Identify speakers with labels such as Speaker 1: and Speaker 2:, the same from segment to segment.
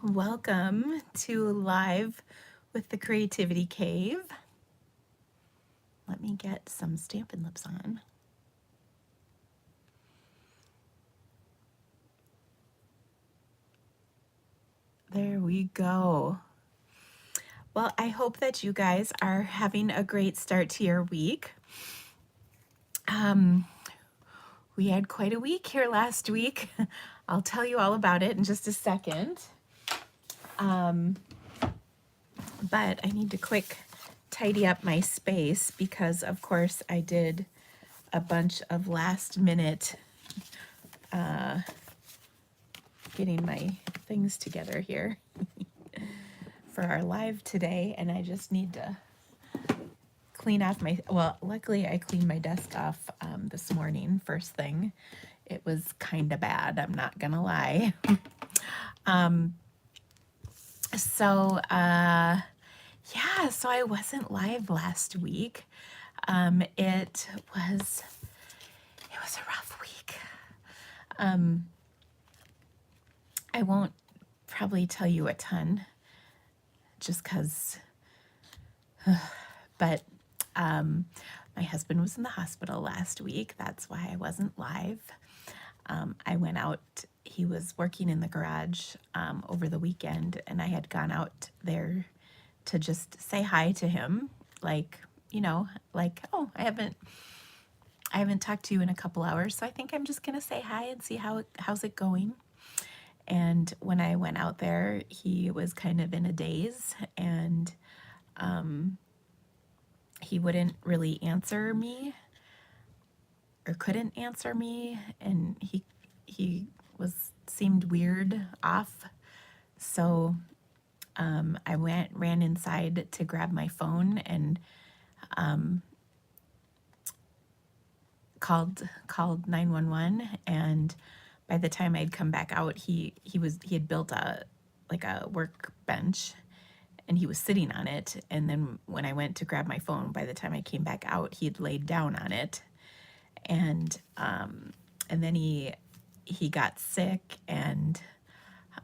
Speaker 1: Welcome to Live with the Creativity Cave. Let me get some Stampin' Lips on. There we go. Well, I hope that you guys are having a great start to your week. We had quite a week here last week. I'll tell you all about it in just a second. But I need to quick tidy up my space because, of course, I did a bunch of last minute getting my things together here for our live today, and I just need to clean off my, well, luckily I cleaned my desk off this morning, first thing. It was kind of bad, I'm not gonna lie. Yeah, so I wasn't live last week. It was a rough week. I won't probably tell you a ton just because, but my husband was in the hospital last week. That's why I wasn't live. I went out, he was working in the garage over the weekend, and I had gone out there to just say hi to him. Like, oh, I haven't talked to you in a couple hours, so I think I'm just gonna say hi and see how's it going. And when I went out there, he was kind of in a daze, and he wouldn't really answer me or couldn't answer me, and he seemed weird off. So I ran inside to grab my phone and called 911. And by the time I'd come back out, he had built a workbench, and he was sitting on it. And then when I went to grab my phone, by the time I came back out, he had laid down on it. And then he got sick, and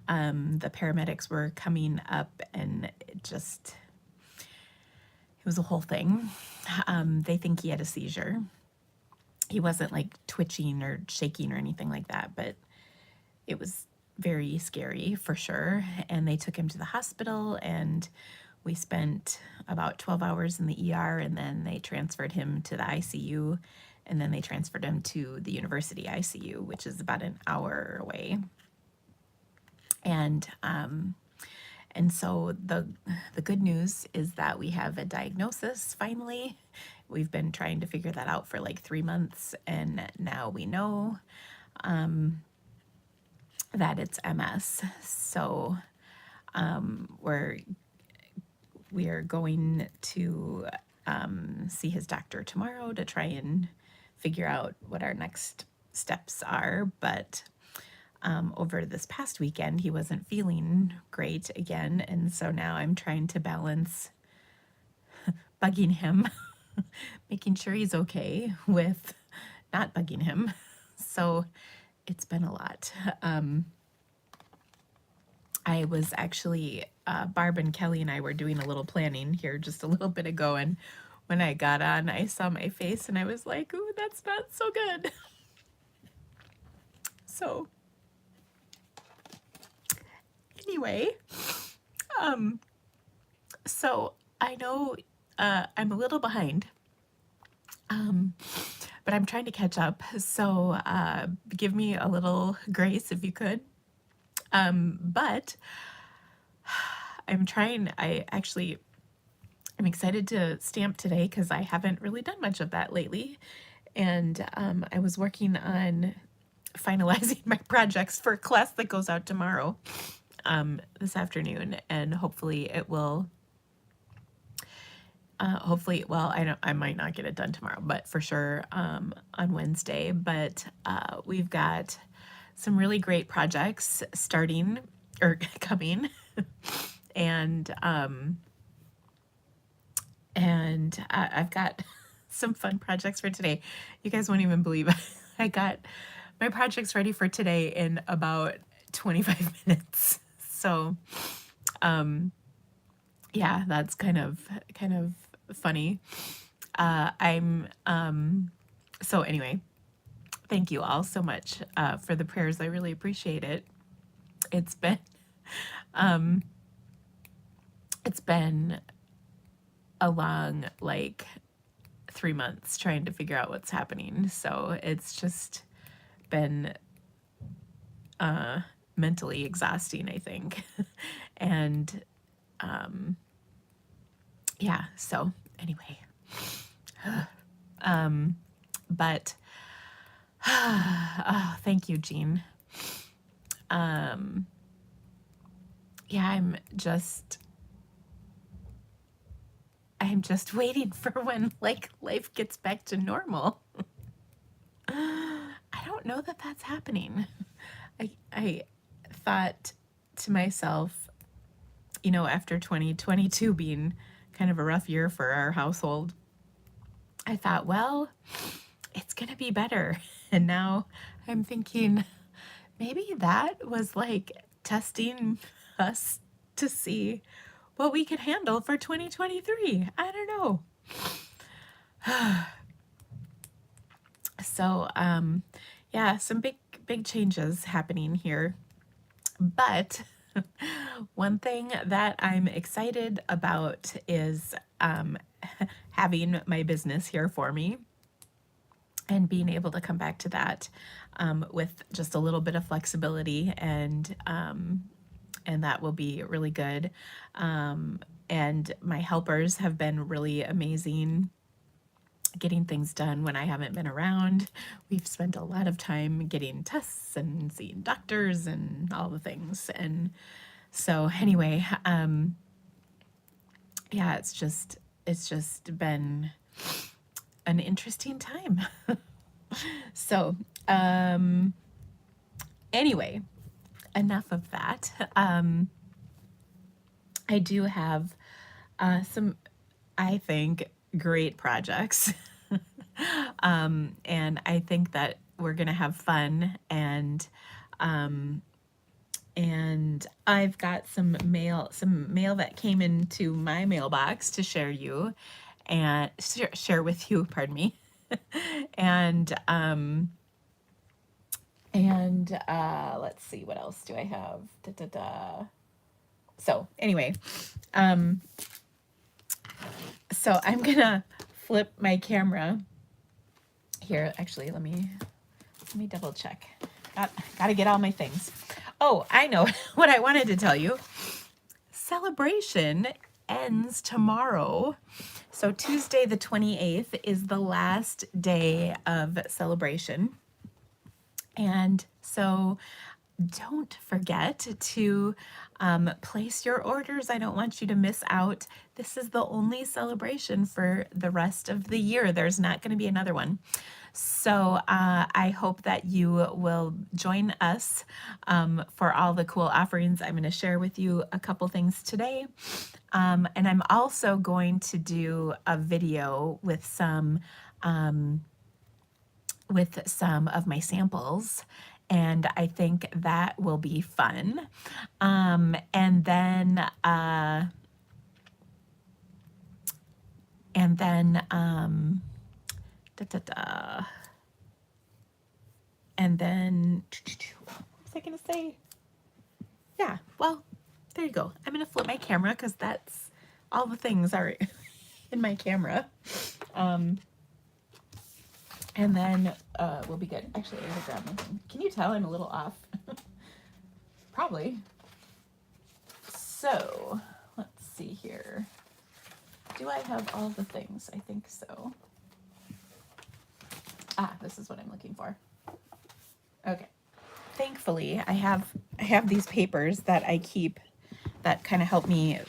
Speaker 1: the paramedics were coming up, and it was a whole thing. They think he had a seizure. He wasn't like twitching or shaking or anything like that, but it was very scary for sure. And they took him to the hospital, and we spent about 12 hours in the ER, and then they transferred him to the ICU, and then they transferred him to the university ICU, which is about an hour away. And so the good news is that we have a diagnosis finally. We've been trying to figure that out for like 3 months, and now we know that it's MS. So we are going to see his doctor tomorrow to try and figure out what our next steps are. But over this past weekend, he wasn't feeling great again, and so now I'm trying to balance bugging him, making sure he's okay, with not bugging him. So it's been a lot. I was actually, Barb and Kelly and I were doing a little planning here just a little bit ago, and when I got on, I saw my face and I was like, ooh, that's not so good. So anyway, so I know I'm a little behind, but I'm trying to catch up. So give me a little grace if you could. But I'm excited to stamp today because I haven't really done much of that lately. And I was working on finalizing my projects for a class that goes out tomorrow, this afternoon, and hopefully it will, well, I might not get it done tomorrow, but for sure on Wednesday. But we've got some really great projects starting or coming, and I've got some fun projects for today. You guys won't even believe it. I got my projects ready for today in about 25 minutes. So, yeah, that's kind of funny. I'm so anyway, thank you all so much for the prayers. I really appreciate it. It's been it's been a long 3 months trying to figure out what's happening. So it's just been mentally exhausting, I think. And yeah, so anyway, but oh, thank you, Jean. Yeah, I'm just waiting for when life gets back to normal. I don't know that that's happening. I thought to myself, after 2022 being kind of a rough year for our household, I thought, well, it's going to be better. And now I'm thinking maybe that was testing us to see what we could handle for 2023. I don't know. So, yeah, some big changes happening here. But one thing that I'm excited about is having my business here for me and being able to come back to that with just a little bit of flexibility, and that will be really good. And my helpers have been really amazing getting things done when I haven't been around. We've spent a lot of time getting tests and seeing doctors and all the things. And so anyway, yeah, it's just been an interesting time. So, anyway, enough of that. I do have some, I think, great projects. And I think that we're gonna have fun, and I've got some mail that came into my mailbox to share with you, pardon me. And let's see, what else do I have? So anyway, so I'm gonna flip my camera here. Actually, let me double check. Gotta get all my things. Oh, I know what I wanted to tell you. Celebration ends tomorrow. So Tuesday the 28th is the last day of celebration. And so don't forget to place your orders. I don't want you to miss out. This is the only celebration for the rest of the year. There's not going to be another one. So I hope that you will join us for all the cool offerings. I'm going to share with you a couple things today. And I'm also going to do a video with some of my samples, and I think that will be fun. And then what was I gonna say? Yeah, well, there you go. I'm gonna flip my camera because that's all the things are in my camera. And then we'll be good. Actually, I gotta grab my thing. Can you tell I'm a little off? Probably. So let's see here. Do I have all the things? I think so. This is what I'm looking for. Okay. Thankfully, I have these papers that I keep that kind of help me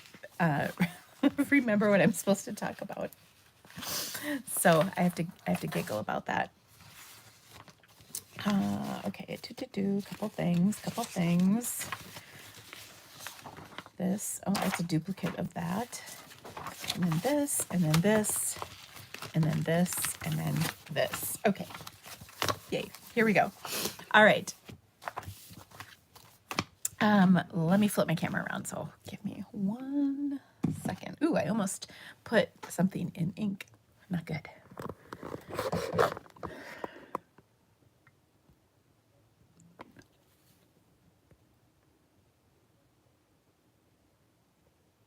Speaker 1: remember what I'm supposed to talk about. So I have to giggle about that. Okay, couple things. This, it's a duplicate of that. And then this, and then this, and then this, and then this. Okay. Yay. Here we go. All right. Let me flip my camera around, so give me 1 second. Ooh, I almost put something in ink. Not good.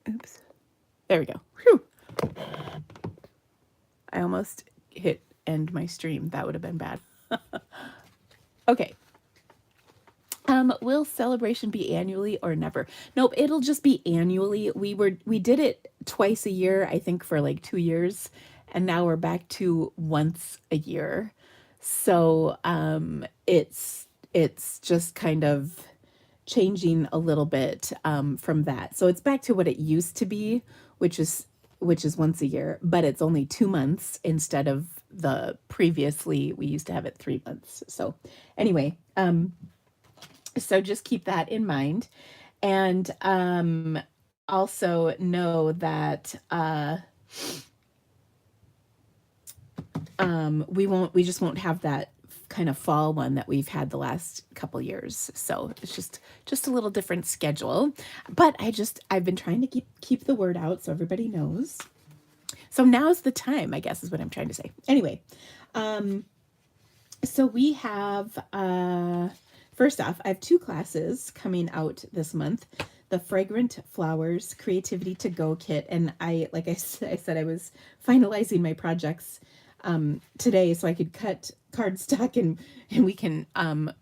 Speaker 1: Oops. There we go. Whew. I almost hit end my stream. That would have been bad. Okay. Will celebration be annually or never? Nope, it'll just be annually. We did it twice a year, I think for like 2 years, and now we're back to once a year. So it's just kind of changing a little bit from that. So it's back to what it used to be, which is once a year, but it's only 2 months instead of the previously we used to have it 3 months. So anyway, so just keep that in mind. And also know that we just won't have that kind of fall one that we've had the last couple years. So it's just a little different schedule. But I've been trying to keep the word out so everybody knows. So now's the time, I guess, is what I'm trying to say. Anyway, so we have first off, I have 2 classes coming out this month. The Fragrant Flowers Creativity to Go kit, and like I said, I was finalizing my projects today so I could cut cardstock and we can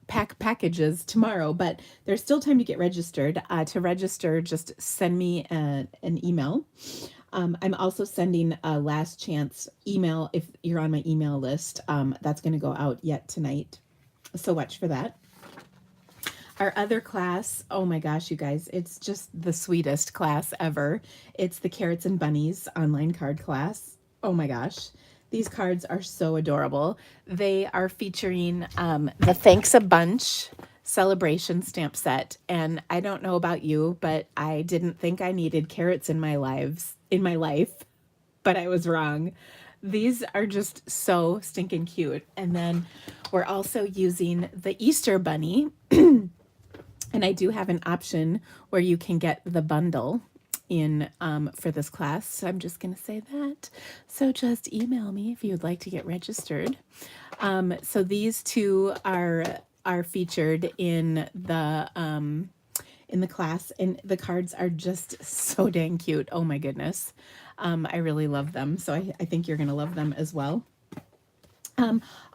Speaker 1: pack packages tomorrow, but there's still time to get registered. To register, just send me an email. I'm also sending a last chance email if you're on my email list. That's going to go out yet tonight, so watch for that. Our other class, oh my gosh, you guys, it's just the sweetest class ever. It's the Carrots and Bunnies online card class. Oh my gosh. These cards are so adorable. They are featuring the Thanks a Bunch celebration stamp set. And I don't know about you, but I didn't think I needed carrots in my life, but I was wrong. These are just so stinking cute. And then we're also using the Easter Bunny. And I do have an option where you can get the bundle in for this class. So I'm just going to say that. So just email me if you'd like to get registered. So these 2 are featured in the class, and the cards are just so dang cute. Oh my goodness. I really love them. So I think you're going to love them as well.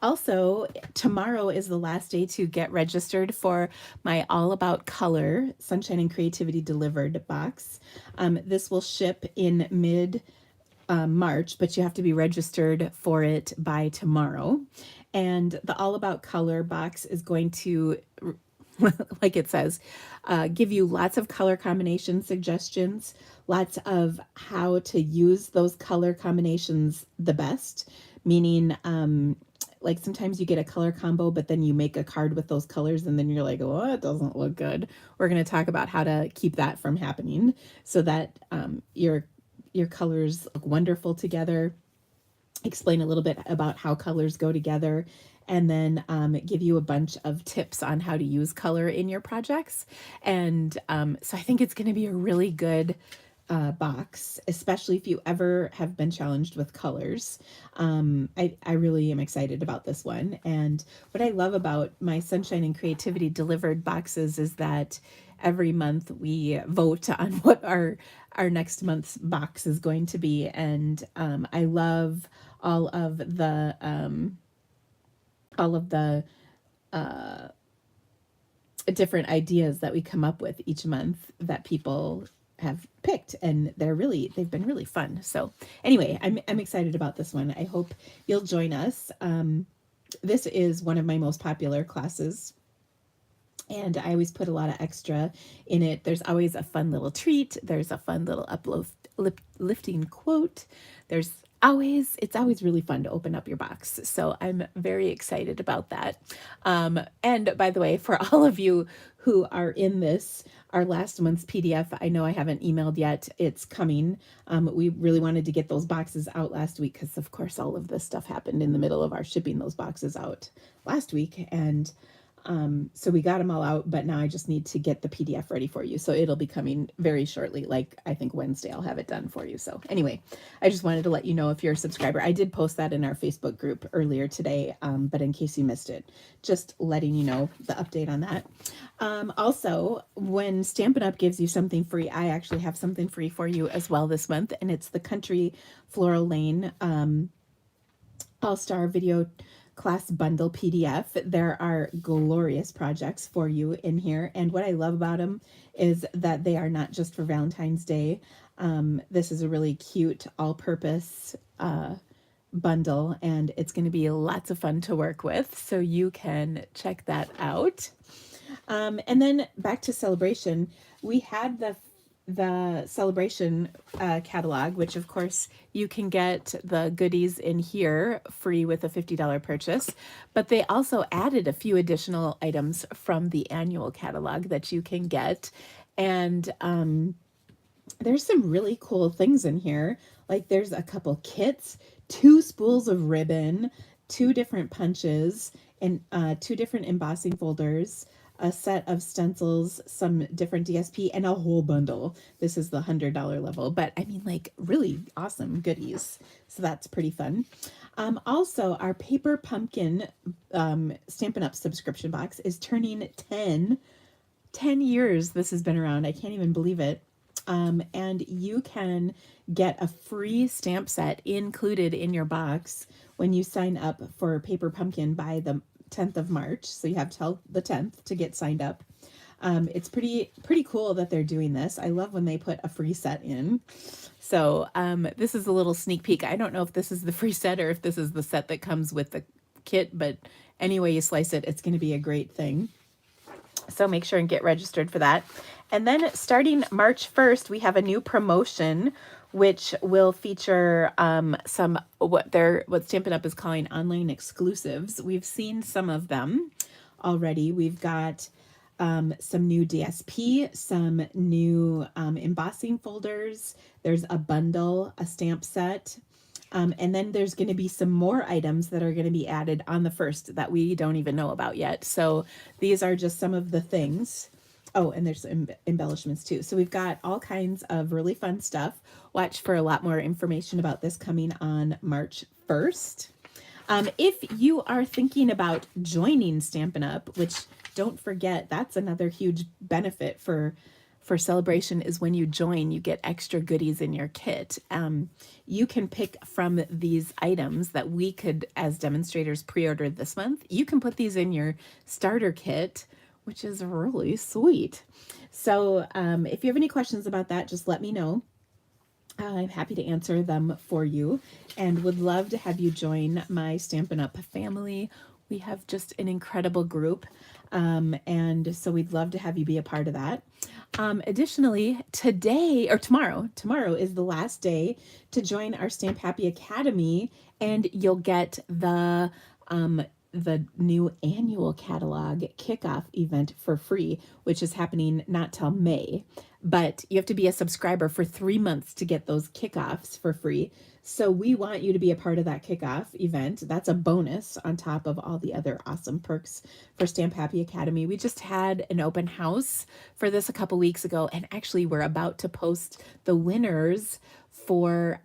Speaker 1: Also, tomorrow is the last day to get registered for my All About Color Sunshine and Creativity Delivered box. This will ship in mid March, but you have to be registered for it by tomorrow. And the All About Color box is going to, like it says, give you lots of color combination suggestions, lots of how to use those color combinations the best, meaning like sometimes you get a color combo, but then you make a card with those colors and then you're like, oh, it doesn't look good. We're going to talk about how to keep that from happening so that your colors look wonderful together. Explain a little bit about how colors go together, and then give you a bunch of tips on how to use color in your projects. And so I think it's going to be a really good box, especially if you ever have been challenged with colors. I really am excited about this one. And what I love about my Sunshine and Creativity Delivered boxes is that every month we vote on what our next month's box is going to be. And I love all of the different ideas that we come up with each month that people have picked, and they've been really fun. So anyway, I'm excited about this one. I hope you'll join us. This is one of my most popular classes, and I always put a lot of extra in it. There's always a fun little treat. There's a fun little uplifting quote. It's always really fun to open up your box. So I'm very excited about that. And by the way, for all of you who are in this, our last month's PDF, I know I haven't emailed yet. It's coming. We really wanted to get those boxes out last week because, of course, all of this stuff happened in the middle of our shipping those boxes out last week. And So we got them all out, but now I just need to get the PDF ready for you. So it'll be coming very shortly. Like I think Wednesday, I'll have it done for you. So anyway, I just wanted to let you know if you're a subscriber. I did post that in our Facebook group earlier today, but in case you missed it, just letting you know the update on that. Also, when Stampin' Up! Gives you something free, I actually have something free for you as well this month, and it's the Country Floral Lane All-Star Video Class Bundle PDF. There are glorious projects for you in here, and what I love about them is that they are not just for Valentine's Day. This is a really cute all-purpose bundle, and it's going to be lots of fun to work with, so you can check that out. And then back to Celebration, we had the Celebration catalog, which of course you can get the goodies in here free with a $50 purchase, but they also added a few additional items from the annual catalog that you can get. And there's some really cool things in here. Like there's a couple kits, 2 spools of ribbon, 2 different punches, and 2 different embossing folders, a set of stencils, some different DSP, and a whole bundle. This is the $100 level, but I mean, like, really awesome goodies. So that's pretty fun. Also, our Paper Pumpkin Stampin' Up! Subscription box is turning 10 years this has been around. I can't even believe it. And you can get a free stamp set included in your box when you sign up for Paper Pumpkin by the 10th of March. So you have till the 10th to get signed up. It's pretty cool that they're doing this. I love when they put a free set in. So this is a little sneak peek. I don't know if this is the free set or if this is the set that comes with the kit, but anyway you slice it, it's going to be a great thing. So make sure and get registered for that. And then starting March 1st, we have a new promotion which will feature some what Stampin' Up! Is calling online exclusives. We've seen some of them already. We've got some new DSP, some new embossing folders. There's a bundle, a stamp set. And then there's going to be some more items that are going to be added on the 1st that we don't even know about yet. So these are just some of the things. Oh, and there's some embellishments too. So we've got all kinds of really fun stuff. Watch for a lot more information about this coming on March 1st. If you are thinking about joining Stampin' Up!, which don't forget, that's another huge benefit for Celebration is when you join, you get extra goodies in your kit. You can pick from these items that we could, as demonstrators, pre-order this month. You can put these in your starter kit, which is really sweet. So if you have any questions about that, just let me know. I'm happy to answer them for you and would love to have you join my Stampin' Up! Family. We have just an incredible group, and so we'd love to have you be a part of that. Additionally, tomorrow is the last day to join our Stamp Happy Academy, and you'll get the new annual catalog kickoff event for free, which is happening not till May, but you have to be a subscriber for 3 months to get those kickoffs for free. So we want you to be a part of that kickoff event. That's a bonus on top of all the other awesome perks for Stamp Happy Academy. We just had an open house for this a couple weeks ago, and actually we're about to post the winners for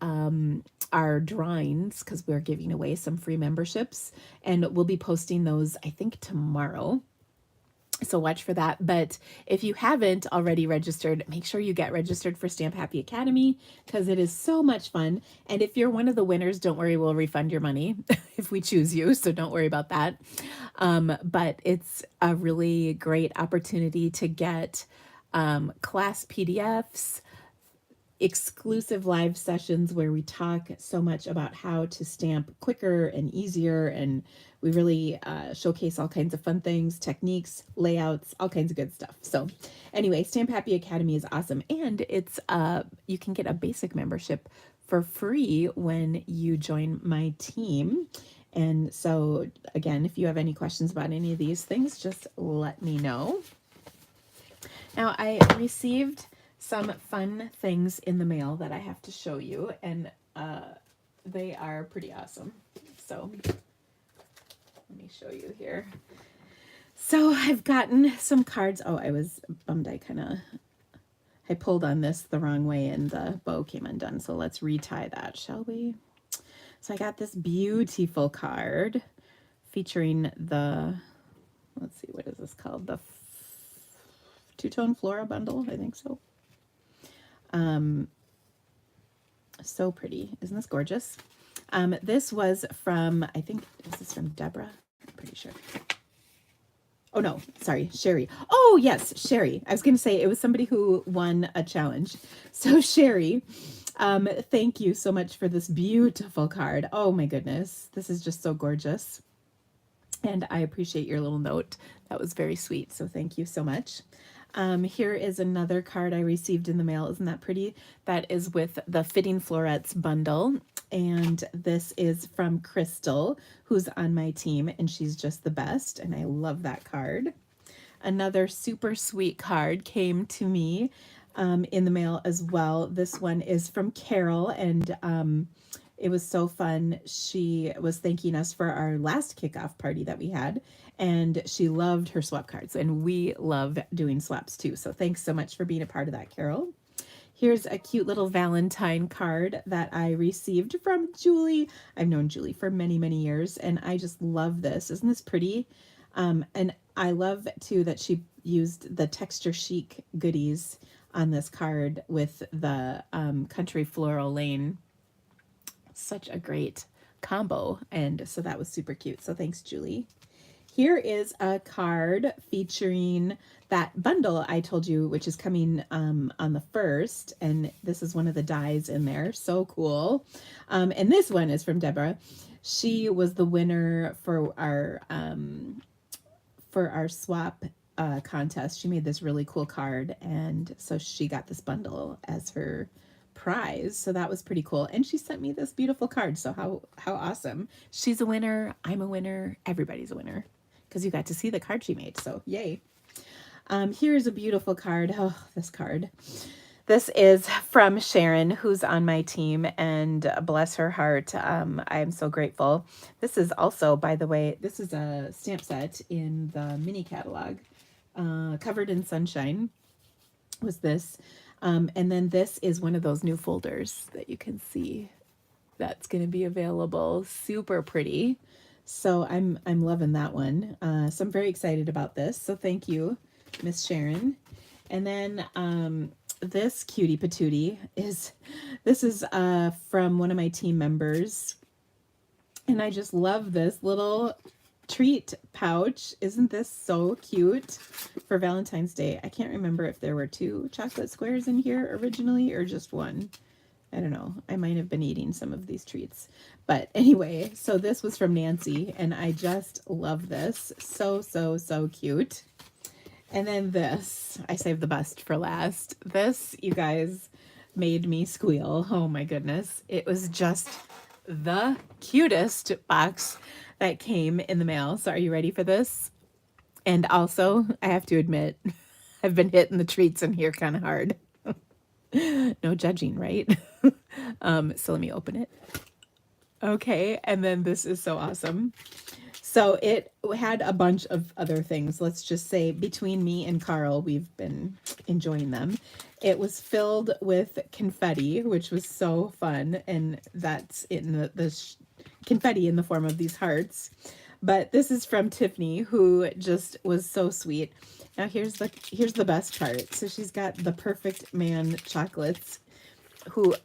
Speaker 1: our drawings because we're giving away some free memberships, and we'll be posting those, I think, tomorrow. So watch for that. But if you haven't already registered, make sure you get registered for Stamp Happy Academy because it is so much fun. And if you're one of the winners, don't worry, we'll refund your money if we choose you. So don't worry about that. But it's a really great opportunity to get class PDFs, exclusive live sessions where we talk so much about how to stamp quicker and easier, and we really showcase all kinds of fun things, techniques, layouts, all kinds of good stuff. So anyway, Stamp Happy Academy is awesome, and it's you can get a basic membership for free when you join my team. And so again, if you have any questions about any of these things, just let me know. Now, I received some fun things in the mail that I have to show you, and they are pretty awesome. So let me show you here. So I've gotten some cards. Oh, I was bummed. I pulled on this the wrong way and the bow came undone. So let's retie that, shall we? So I got this beautiful card featuring the, let's see, what is this called? The two-tone flora bundle, I think so. So pretty. Isn't this gorgeous? This was from, I think, is this from Deborah? I'm pretty sure. Oh, no, sorry, Sherry. Oh, yes, Sherry. I was going to say it was somebody who won a challenge. So, Sherry, thank you so much for this beautiful card. Oh, my goodness. This is just so gorgeous. And I appreciate your little note. That was very sweet. So, thank you so much. Here is another card I received in the mail. Isn't that pretty? That is with the Fitting Florets bundle. And this is from Crystal, who's on my team, and she's just the best. And I love that card. Another super sweet card came to me in the mail as well. This one is from Carol, and it was so fun. She was thanking us for our last kickoff party that we had, and she loved her swap cards, and we love doing swaps too. So thanks so much for being a part of that, Carol. Here's a cute little Valentine card that I received from Julie. I've known Julie for many, many years, and I just love this. Isn't this pretty? And I love too that she used the Texture Chic goodies on this card with the Country Floral Lane. Such a great combo, and so that was super cute. So thanks, Julie. Here is a card featuring that bundle I told you, which is coming on the 1st, and this is one of the dies in there. So cool. And this one is from Deborah. She was the winner for our swap contest. She made this really cool card, and so she got this bundle as her prize. So that was pretty cool. And she sent me this beautiful card. So how awesome. She's a winner. I'm a winner. Everybody's a winner because you got to see the card she made. So yay. Here's a beautiful card. Oh, this card. This is from Sharon, who's on my team, and bless her heart. I'm so grateful. This is also, by the way, this is a stamp set in the mini catalog, Covered in Sunshine was this. And then this is one of those new folders that you can see that's going to be available. Super pretty. So I'm loving that one. So I'm very excited about this. So thank you, Miss Sharon. And then this cutie patootie is from one of my team members. And I just love this little treat pouch. Isn't this so cute for Valentine's Day? I can't remember if there were 2 chocolate squares in here originally or just 1. I don't know. I might have been eating some of these treats. But anyway, so this was from Nancy, and I just love this. So, so, so cute. And then this, I saved the best for last. This, you guys, made me squeal. Oh my goodness. It was just the cutest box that came in the mail. So are you ready for this? And also, I have to admit, I've been hitting the treats in here kind of hard. No judging, right? So let me open it. Okay, and then this is so awesome. So it had a bunch of other things. Let's just say between me and Carl, we've been enjoying them. It was filled with confetti, which was so fun. And that's in the confetti in the form of these hearts. But this is from Tiffany, who just was so sweet. Now here's the best part. So she's got the Perfect Man chocolates, who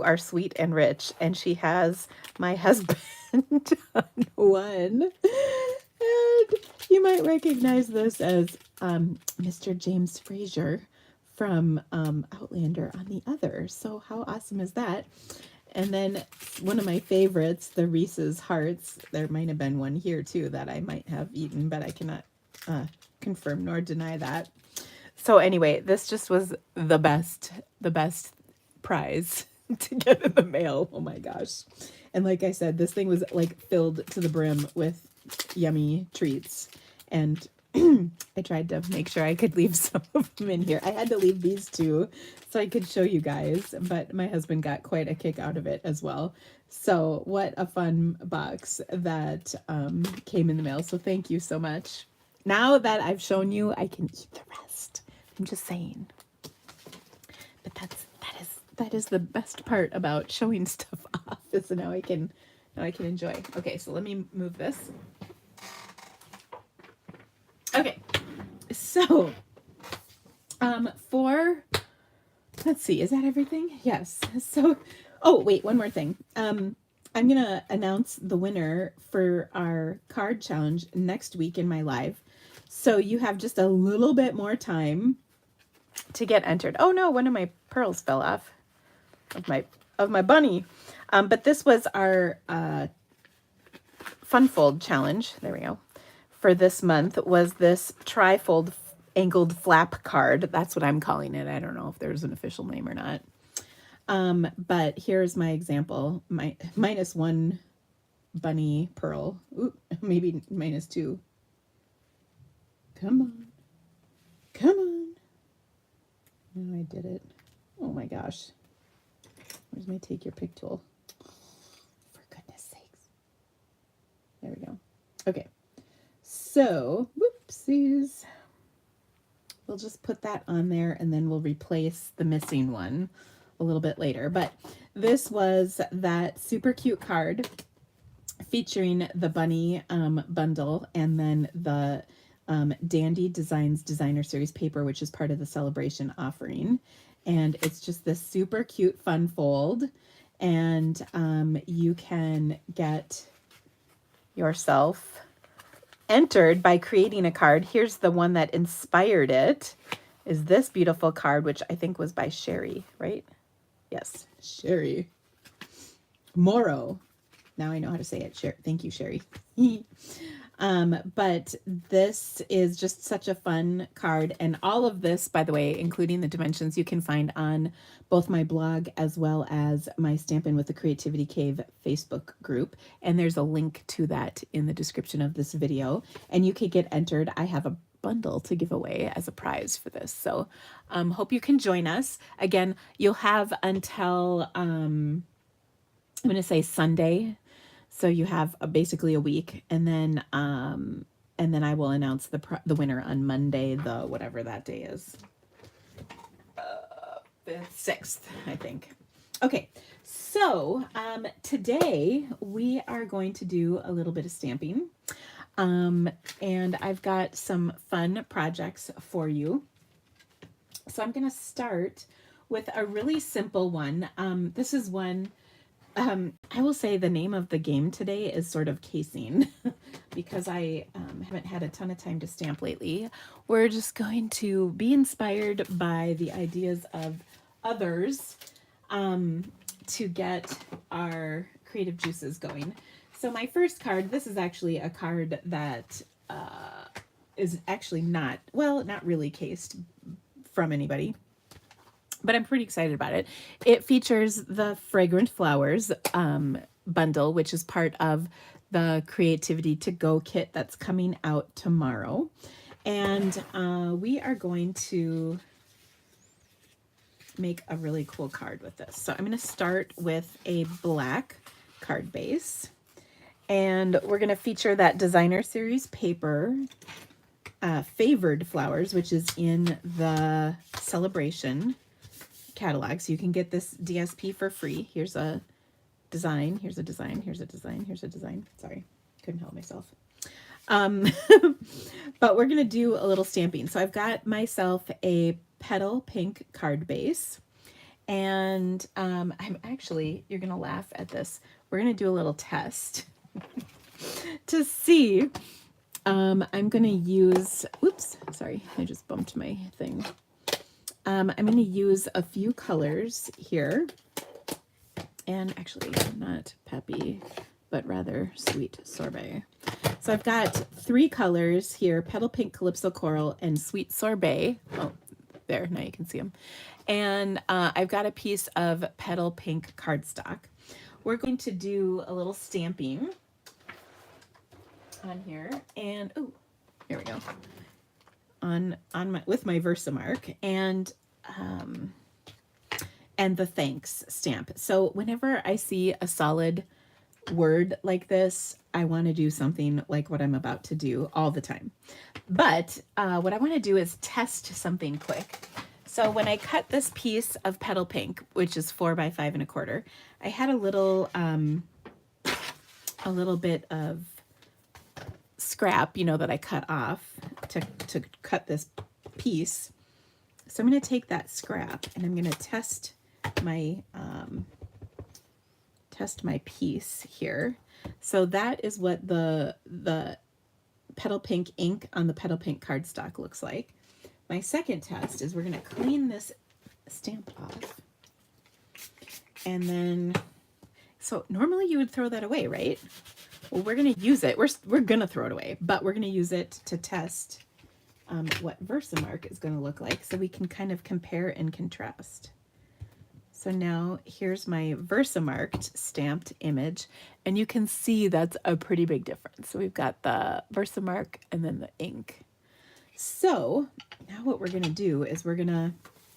Speaker 1: are sweet and rich, and she has my husband on one. And you might recognize this as Mr. James Fraser from Outlander on the other. So how awesome is that? And then one of my favorites, the Reese's Hearts. There might have been one here too that I might have eaten, but I cannot confirm nor deny that. So anyway, this just was the best prize to get in the mail. Oh my gosh. And like I said, this thing was like filled to the brim with yummy treats. And I tried to make sure I could leave some of them in here. I had to leave these 2 so I could show you guys, but my husband got quite a kick out of it as well. So what a fun box that came in the mail. So thank you so much. Now that I've shown you, I can eat the rest. I'm just saying. But that is the best part about showing stuff off, is now I can enjoy. Okay, so let me move this. Okay. So for, let's see, is that everything? Yes. So, oh, wait, one more thing. I'm going to announce the winner for our card challenge next week in my live. So you have just a little bit more time to get entered. Oh no, one of my pearls fell off of my bunny. But this was our Fun Fold challenge. There we go. For this month was this trifold angled flap card. That's what I'm calling it. I don't know if there's an official name or not. But here's my example. My -1 bunny pearl. Ooh, maybe -2. Come on. Come on. No, I did it. Oh my gosh. Where's my take your pick tool? For goodness sakes. There we go. Okay. So, whoopsies. We'll just put that on there and then we'll replace the missing one a little bit later. But this was that super cute card featuring the bunny bundle and then the Dandy Designs Designer Series paper, which is part of the celebration offering. And it's just this super cute fun fold. And you can get yourself entered by creating a card. Here's the one that inspired it, is this beautiful card, which I think was by Sherry, right? Yes, Sherry Morrow. Now I know how to say it. Thank you, Sherry. But this is just such a fun card. And all of this, by the way, including the dimensions, you can find on both my blog as well as my Stampin' with the Creativity Cave Facebook group. And there's a link to that in the description of this video. And you can get entered. I have a bundle to give away as a prize for this. So hope you can join us. Again, you'll have until, I'm going to say Sunday. So you have basically a week, and then I will announce the winner on Monday, the whatever that day is, the 6th, I think. Okay, so today we are going to do a little bit of stamping, and I've got some fun projects for you. So I'm going to start with a really simple one. This is one. I will say the name of the game today is sort of casing because I haven't had a ton of time to stamp lately. We're just going to be inspired by the ideas of others to get our creative juices going. So my first card, this is actually a card that is actually not really cased from anybody, but I'm pretty excited about it. It features the Fragrant Flowers bundle, which is part of the Creativity to Go kit that's coming out tomorrow. And we are going to make a really cool card with this. So I'm going to start with a black card base. And we're going to feature that Designer Series paper, Favored Flowers, which is in the Celebration catalog. So you can get this DSP for free. Here's a design, here's a design, here's a design, here's a design. Sorry, couldn't help myself. But we're going to do a little stamping. So I've got myself a Petal Pink card base. And I'm actually, you're going to laugh at this. We're going to do a little test to see. I'm going to use, oops, sorry, I just bumped my thing. I'm going to use a few colors here, and actually not Peppy, but rather Sweet Sorbet. So I've got 3 colors here, Petal Pink, Calypso Coral, and Sweet Sorbet. Oh, there, now you can see them. And I've got a piece of Petal Pink cardstock. We're going to do a little stamping on here, and oh, here we go. With my Versamark and the thanks stamp. So whenever I see a solid word like this, I want to do something like what I'm about to do all the time. But what I want to do is test something quick. So when I cut this piece of Petal Pink, which is 4 by 5 1/4, I had a little bit of scrap, you know, that I cut off to cut this piece. So I'm going to take that scrap and I'm going to test my piece here. So that is what the Petal Pink ink on the Petal Pink cardstock looks like. My second test is we're going to clean this stamp off. And then, so normally you would throw that away, right? Well, we're going to use it. We're going to throw it away, but we're going to use it to test what Versamark is going to look like, so we can kind of compare and contrast. So now here's my Versamarked stamped image, and you can see that's a pretty big difference. So we've got the Versamark and then the ink. So now what we're going to do is we're going to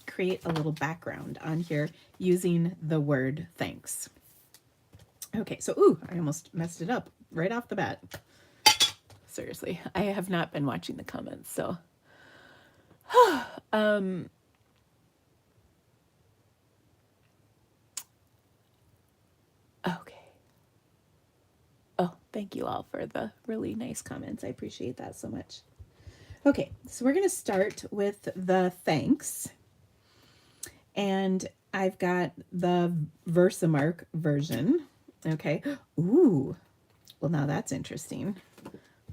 Speaker 1: create a little background on here using the word thanks. Okay, so ooh, I almost messed it up right off the bat. Seriously, I have not been watching the comments, so okay. Oh, thank you all for the really nice comments. I appreciate that so much. Okay, so we're going to start with the thanks. And I've got the Versamark version. Okay. Ooh. Well, now that's interesting.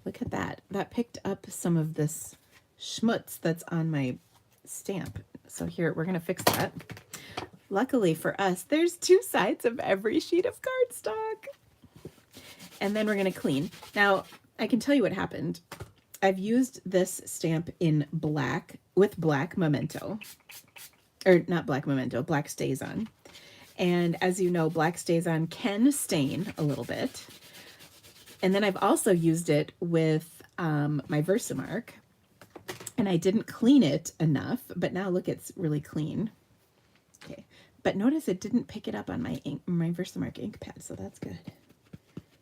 Speaker 1: Look at that. That picked up some of this schmutz that's on my stamp. So here, we're going to fix that. Luckily for us, there's 2 sides of every sheet of cardstock. And then we're going to clean. Now, I can tell you what happened. I've used this stamp in black with black memento. Or not black memento, black StazOn. And as you know, black StazOn can stain a little bit. And then I've also used it with my Versamark. And I didn't clean it enough, but now look, it's really clean. Okay, but notice it didn't pick it up on my Versamark ink pad, so that's good.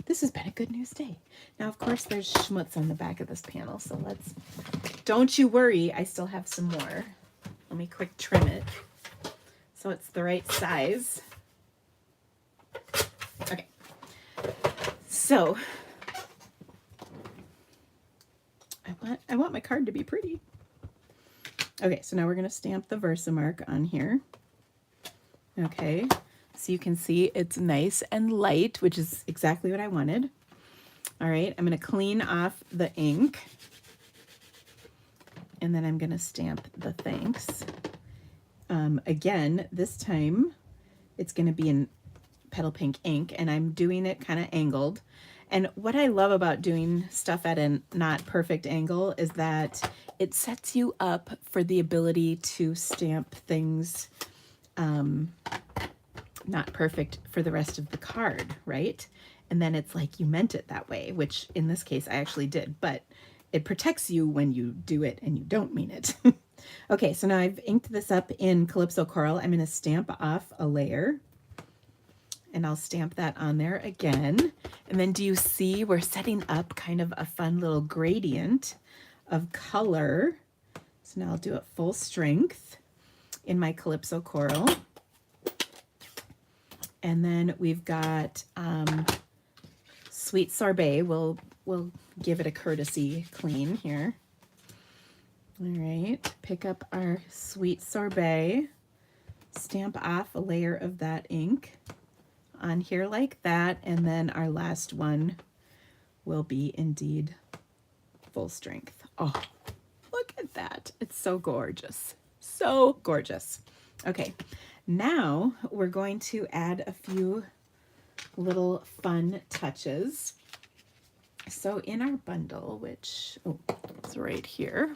Speaker 1: This has been a good news day. Now, of course, there's schmutz on the back of this panel, so don't you worry, I still have some more. Let me quick trim it so it's the right size. Okay, so I want my card to be pretty. Okay, so now we're going to stamp the Versamark on here. Okay, so you can see it's nice and light, which is exactly what I wanted. All right, I'm going to clean off the ink. And then I'm going to stamp the thanks. Again, this time it's going to be in Petal Pink ink, and I'm doing it kind of angled. And what I love about doing stuff at a not perfect angle is that it sets you up for the ability to stamp things not perfect for the rest of the card, right? And then it's like you meant it that way, which in this case I actually did, but it protects you when you do it and you don't mean it. Okay, so now I've inked this up in Calypso Coral. I'm going to stamp off a layer. And I'll stamp that on there again. And then do you see we're setting up kind of a fun little gradient of color. So now I'll do it full strength in my Calypso Coral. And then we've got Sweet Sorbet. We'll give it a courtesy clean here. All right, pick up our Sweet Sorbet, stamp off a layer of that ink on here like that, and then our last one will be indeed full strength. Oh, look at that. It's so gorgeous. So gorgeous. Okay, now we're going to add a few little fun touches. So in our bundle, which is right here,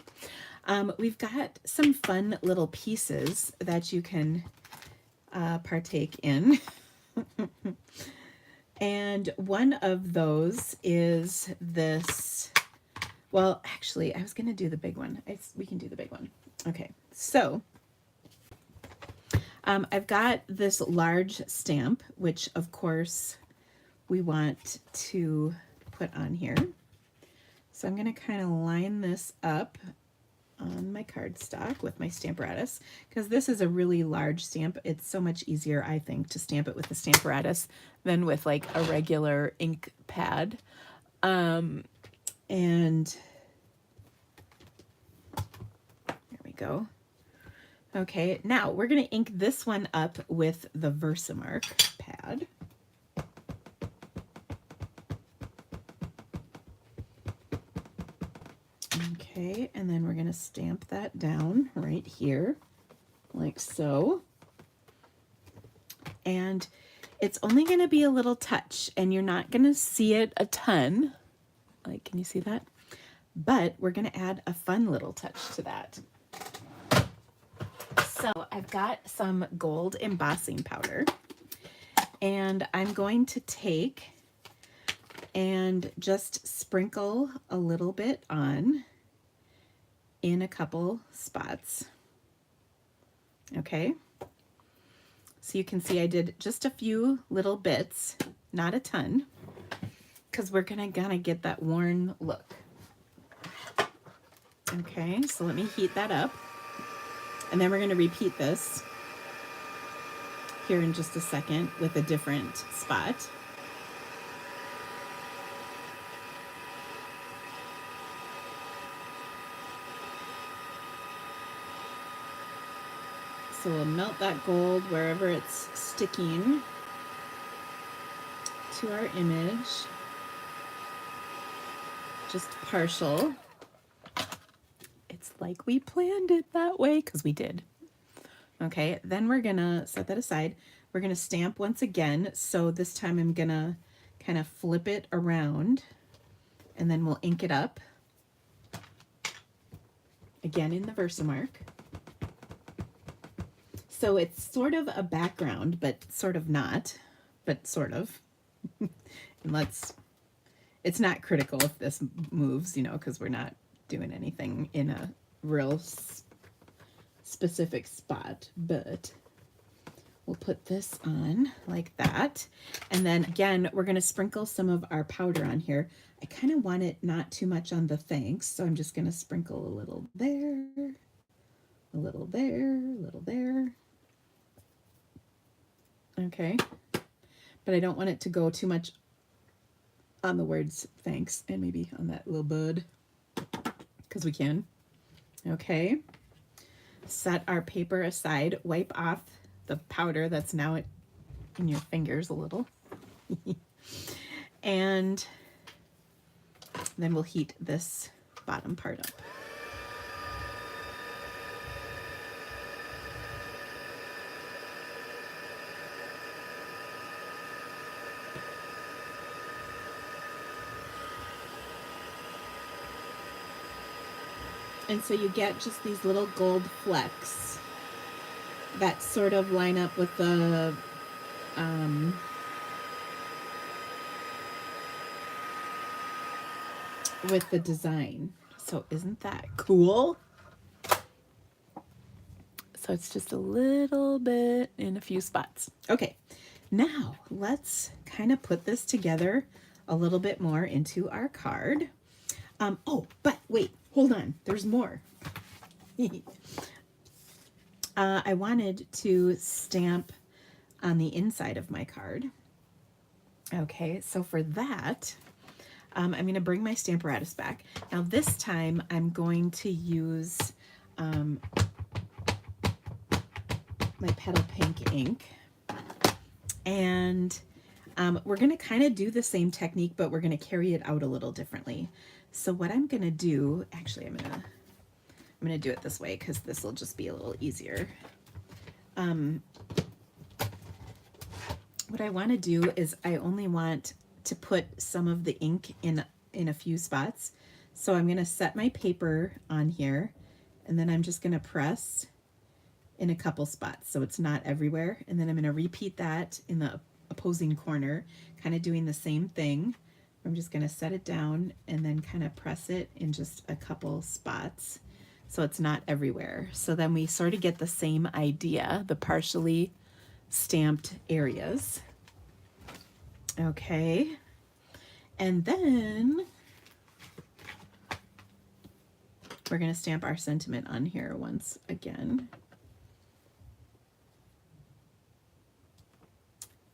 Speaker 1: we've got some fun little pieces that you can partake in. And one of those is this, well, actually, I was going to do the big one. We can do the big one. Okay, so I've got this large stamp, which of course we want to put on here. So I'm going to kind of line this up on my cardstock with my Stamparatus, because this is a really large stamp. It's so much easier, I think, to stamp it with the Stamparatus than with like a regular ink pad. And there we go. Okay, now we're going to ink this one up with the Versamark pad. Okay, and then we're going to stamp that down right here, like so. And it's only going to be a little touch, and you're not going to see it a ton. Like, can you see that? But we're going to add a fun little touch to that. So I've got some gold embossing powder, and I'm going to take and just sprinkle a little bit on in a couple spots. Okay, so you can see I did just a few little bits, not a ton, because we're gonna get that worn look. Okay, so let me heat that up, and then we're going to repeat this here in just a second with a different spot. So we'll melt that gold wherever it's sticking to our image, just partial. It's like we planned it that way, because we did. Okay, then we're gonna set that aside. We're gonna stamp once again. So this time I'm gonna kind of flip it around, and then we'll ink it up again in the Versamark. So it's sort of a background, but sort of not, but sort of. And it's not critical if this moves, you know, because we're not doing anything in a real specific spot, but we'll put this on like that. And then again, we're going to sprinkle some of our powder on here. I kind of want it not too much on the thanks, so I'm just going to sprinkle a little there, a little there, a little there. Okay, but I don't want it to go too much on the words thanks, and maybe on that little bud, because we can. Okay, set our paper aside, wipe off the powder that's now in your fingers a little. And then we'll heat this bottom part up. And so you get just these little gold flecks that sort of line up with the design. So isn't that cool? So it's just a little bit in a few spots. Okay, now let's kind of put this together a little bit more into our card. Oh, but wait, hold on. There's more. I wanted to stamp on the inside of my card. Okay, so for that, I'm going to bring my Stamparatus back. Now this time I'm going to use my Petal Pink ink. And we're going to kind of do the same technique, but we're going to carry it out a little differently. So what I'm going to do, actually I'm going to do it this way because this will just be a little easier. What I want to do is I only want to put some of the ink in a few spots. So I'm going to set my paper on here, and then I'm just going to press in a couple spots so it's not everywhere. And then I'm going to repeat that in the opposing corner, kind of doing the same thing. I'm just going to set it down and then kind of press it in just a couple spots so it's not everywhere. So then we sort of get the same idea, the partially stamped areas. Okay. And then we're going to stamp our sentiment on here once again.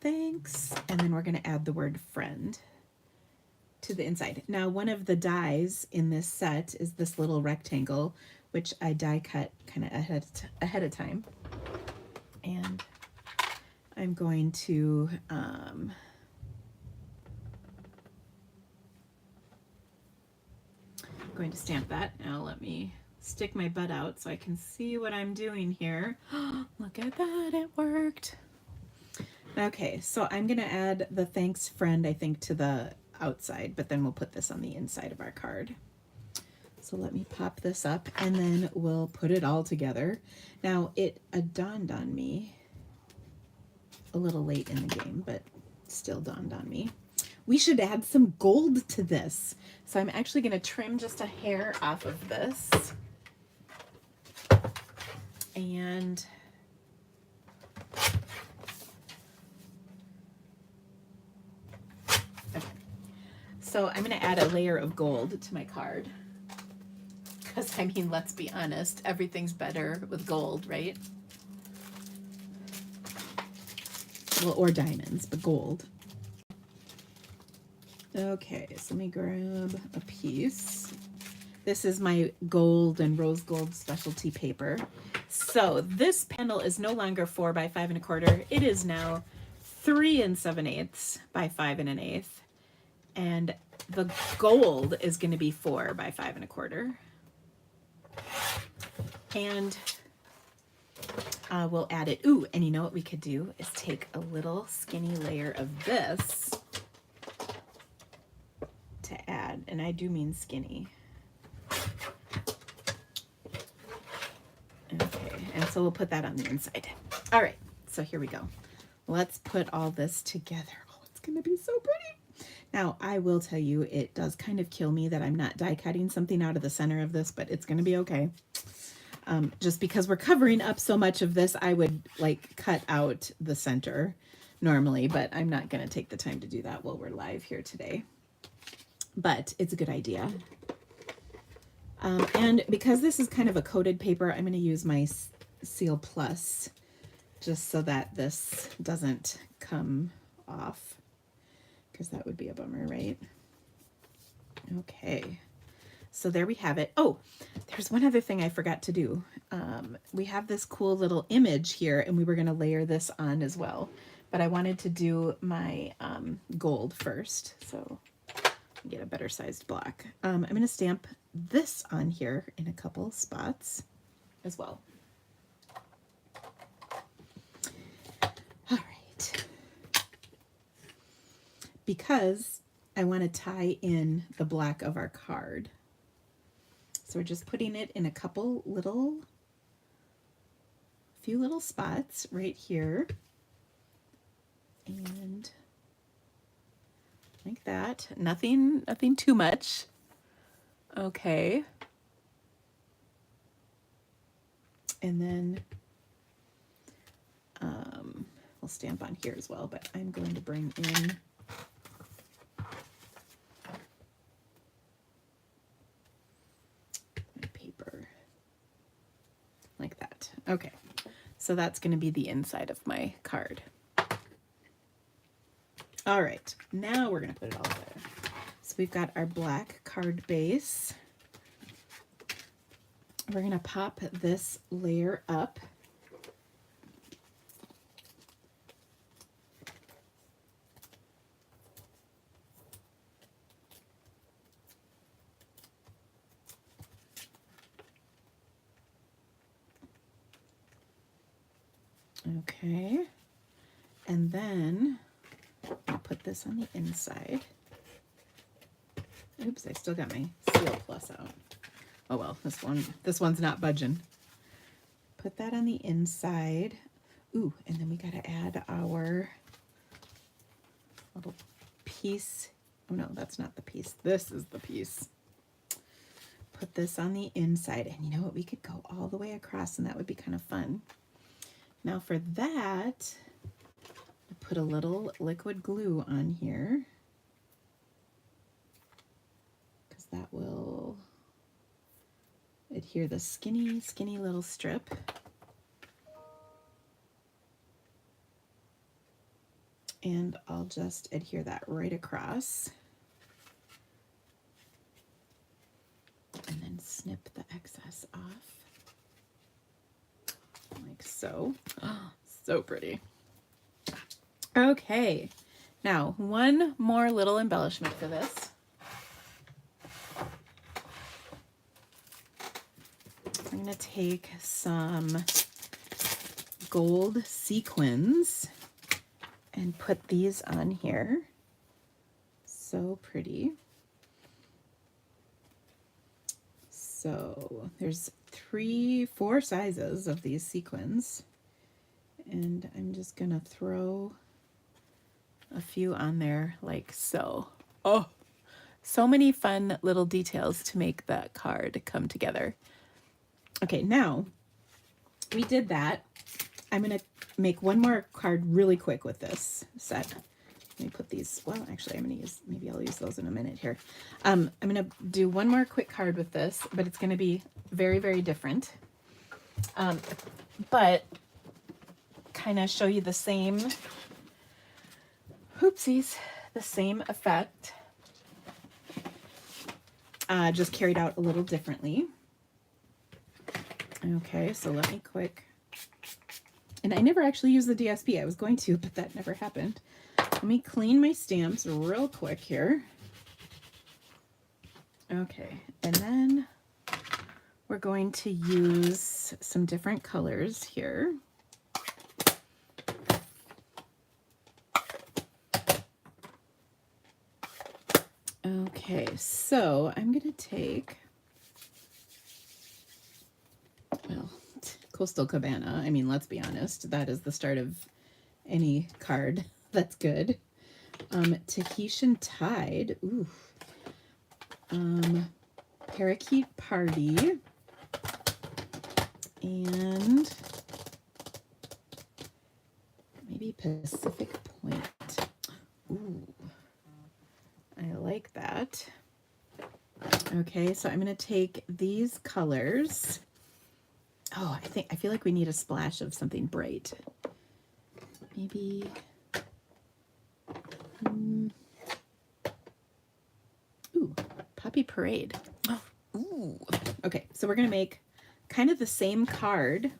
Speaker 1: Thanks. And then we're going to add the word friend to the inside. Now, one of the dies in this set is this little rectangle, which I die cut kind of ahead of time. And I'm going to stamp that. Now let me stick my butt out so I can see what I'm doing here. Look at that, it worked. Okay, so I'm gonna add the thanks friend, I think, to the outside, but then we'll put this on the inside of our card. So let me pop this up and then we'll put it all together. Now it dawned on me a little late in the game, but still dawned on me. We should add some gold to this. So I'm actually going to trim just a hair off of this. And okay. So I'm going to add a layer of gold to my card. Because, I mean, let's be honest, everything's better with gold, right? Well, or diamonds, but gold. Okay, so let me grab a piece. This is my gold and rose gold specialty paper. So this panel is no longer 4 by 5 1/4. It is now 3 7/8 by 5 1/8. And the gold is going to be 4 by 5 1/4. And we'll add it. Ooh, and you know what we could do is take a little skinny layer of this to add, and I do mean skinny. Okay, and so we'll put that on the inside. All right, so here we go. Let's put all this together. Oh, it's gonna be so pretty. Now, I will tell you, it does kind of kill me that I'm not die cutting something out of the center of this, but it's gonna be okay. Just because we're covering up so much of this, I would like cut out the center normally, but I'm not gonna take the time to do that while we're live here today. But it's a good idea. And because this is kind of a coated paper, I'm going to use my Seal Plus just so that this doesn't come off, because that would be a bummer, right? Okay, so there we have it. Oh, there's one other thing I forgot to do. We have this cool little image here, and we were going to layer this on as well, but I wanted to do my gold first, so get a better sized block. I'm going to stamp this on here in a couple spots as well. All right. Because I want to tie in the black of our card. So we're just putting it in a few little spots right here. And like that. Nothing too much. Okay. And then we'll stamp on here as well, but I'm going to bring in my paper like that. Okay. So that's going to be the inside of my card. All right, now we're going to put it all together. So we've got our black card base. We're going to pop this layer up. Okay, and then I'll put this on the inside. Oops, I still got my Seal Plus out. Oh well, this one's not budging. Put that on the inside. Ooh, and then we got to add our little piece. Oh no, that's not the piece. This is the piece. Put this on the inside, and you know what? We could go all the way across, and that would be kind of fun. Now for that, put a little liquid glue on here because that will adhere the skinny little strip. And I'll just adhere that right across. And then snip the excess off. Like so. Oh, so pretty. Okay, now one more little embellishment for this. I'm going to take some gold sequins and put these on here. So pretty. So there's 4 sizes of these sequins, and I'm just gonna throw a few on there like so. Oh, so many fun little details to make the card come together. Okay, now we did that. I'm gonna make one more card really quick with this set. Let me put these, well, actually I'm gonna use, maybe I'll use those in a minute here. I'm gonna do one more quick card with this, but it's gonna be very, very different. But kind of show you the same, oopsies, the same effect, just carried out a little differently. Okay, so let me quick, and I never actually used the DSP. I was going to, but that never happened. Let me clean my stamps real quick here. Okay, and then we're going to use some different colors here. Okay, so I'm going to take, well, Coastal Cabana. I mean, let's be honest, that is the start of any card that's good. Tahitian Tide, ooh. Parakeet Party, and maybe Pacific Point. Ooh, I like that. Okay, so I'm going to take these colors. Oh, I feel like we need a splash of something bright. Maybe ooh, Poppy Parade. Oh, ooh. Okay, so we're going to make kind of the same card,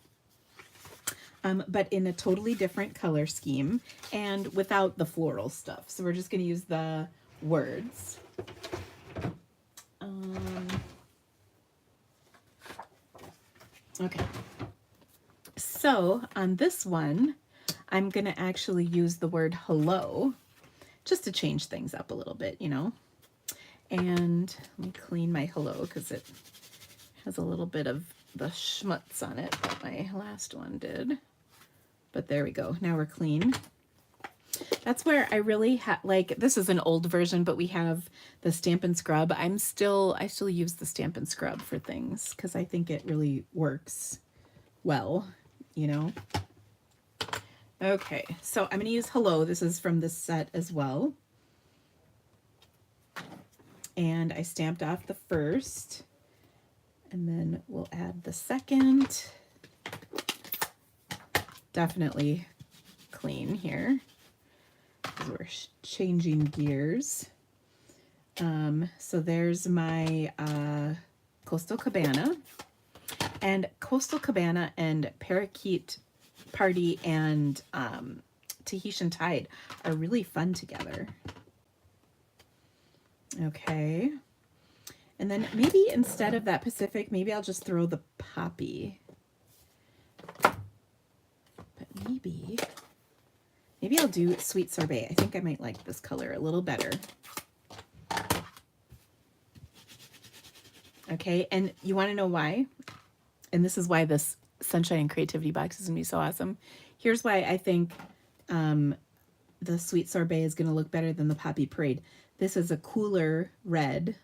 Speaker 1: but in a totally different color scheme and without the floral stuff. So we're just going to use the words. Okay, so on this one, I'm going to actually use the word hello just to change things up a little bit, you know. And let me clean my hello because it has a little bit of the schmutz on it that my last one did. But there we go. Now we're clean. That's where I really like, this is an old version, but we have the Stampin' Scrub. I still use the Stampin' Scrub for things because I think it really works well, you know. Okay, so I'm going to use hello. This is from this set as well. And I stamped off the first, and then we'll add the second. Definitely clean here because we're changing gears. So there's my Coastal Cabana, and Coastal Cabana and Parakeet Party and Tahitian Tide are really fun together. Okay, and then maybe instead of that Pacific, maybe I'll just throw the Poppy. But maybe I'll do Sweet Sorbet. I think I might like this color a little better. Okay, and you want to know why? And this is why this Sunshine and Creativity box is going to be so awesome. Here's why I think the Sweet Sorbet is going to look better than the Poppy Parade. This is a cooler red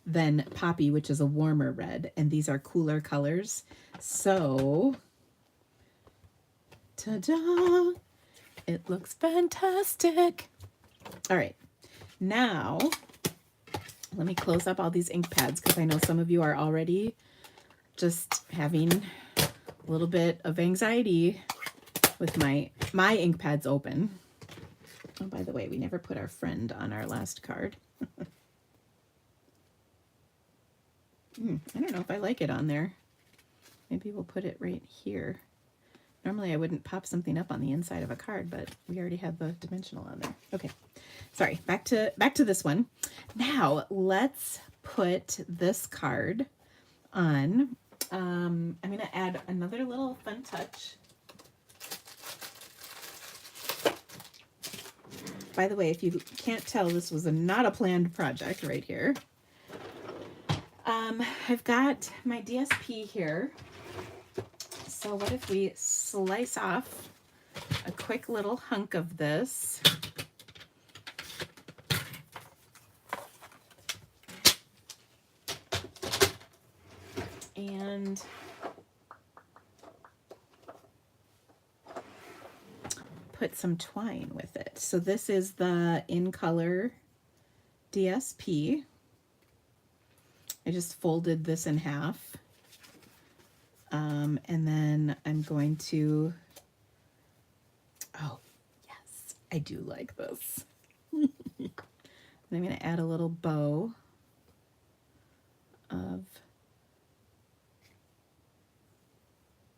Speaker 1: than Poppy, which is a warmer red, and these are cooler colors. So, ta-da! It looks fantastic. All right, now let me close up all these ink pads because I know some of you are already just having a little bit of anxiety with my ink pads open. Oh, by the way, we never put our friend on our last card. I don't know if I like it on there. Maybe we'll put it right here. Normally I wouldn't pop something up on the inside of a card, but we already have the dimensional on there. Okay, sorry, back to this one. Now let's put this card on. I'm gonna add another little fun touch. By the way, if you can't tell, this was not a planned project right here. I've got my DSP here. So what if we slice off a quick little hunk of this. And put some twine with it. So this is the In Color DSP. I just folded this in half. And then I'm going to, oh yes, I do like this. I'm going to add a little bow of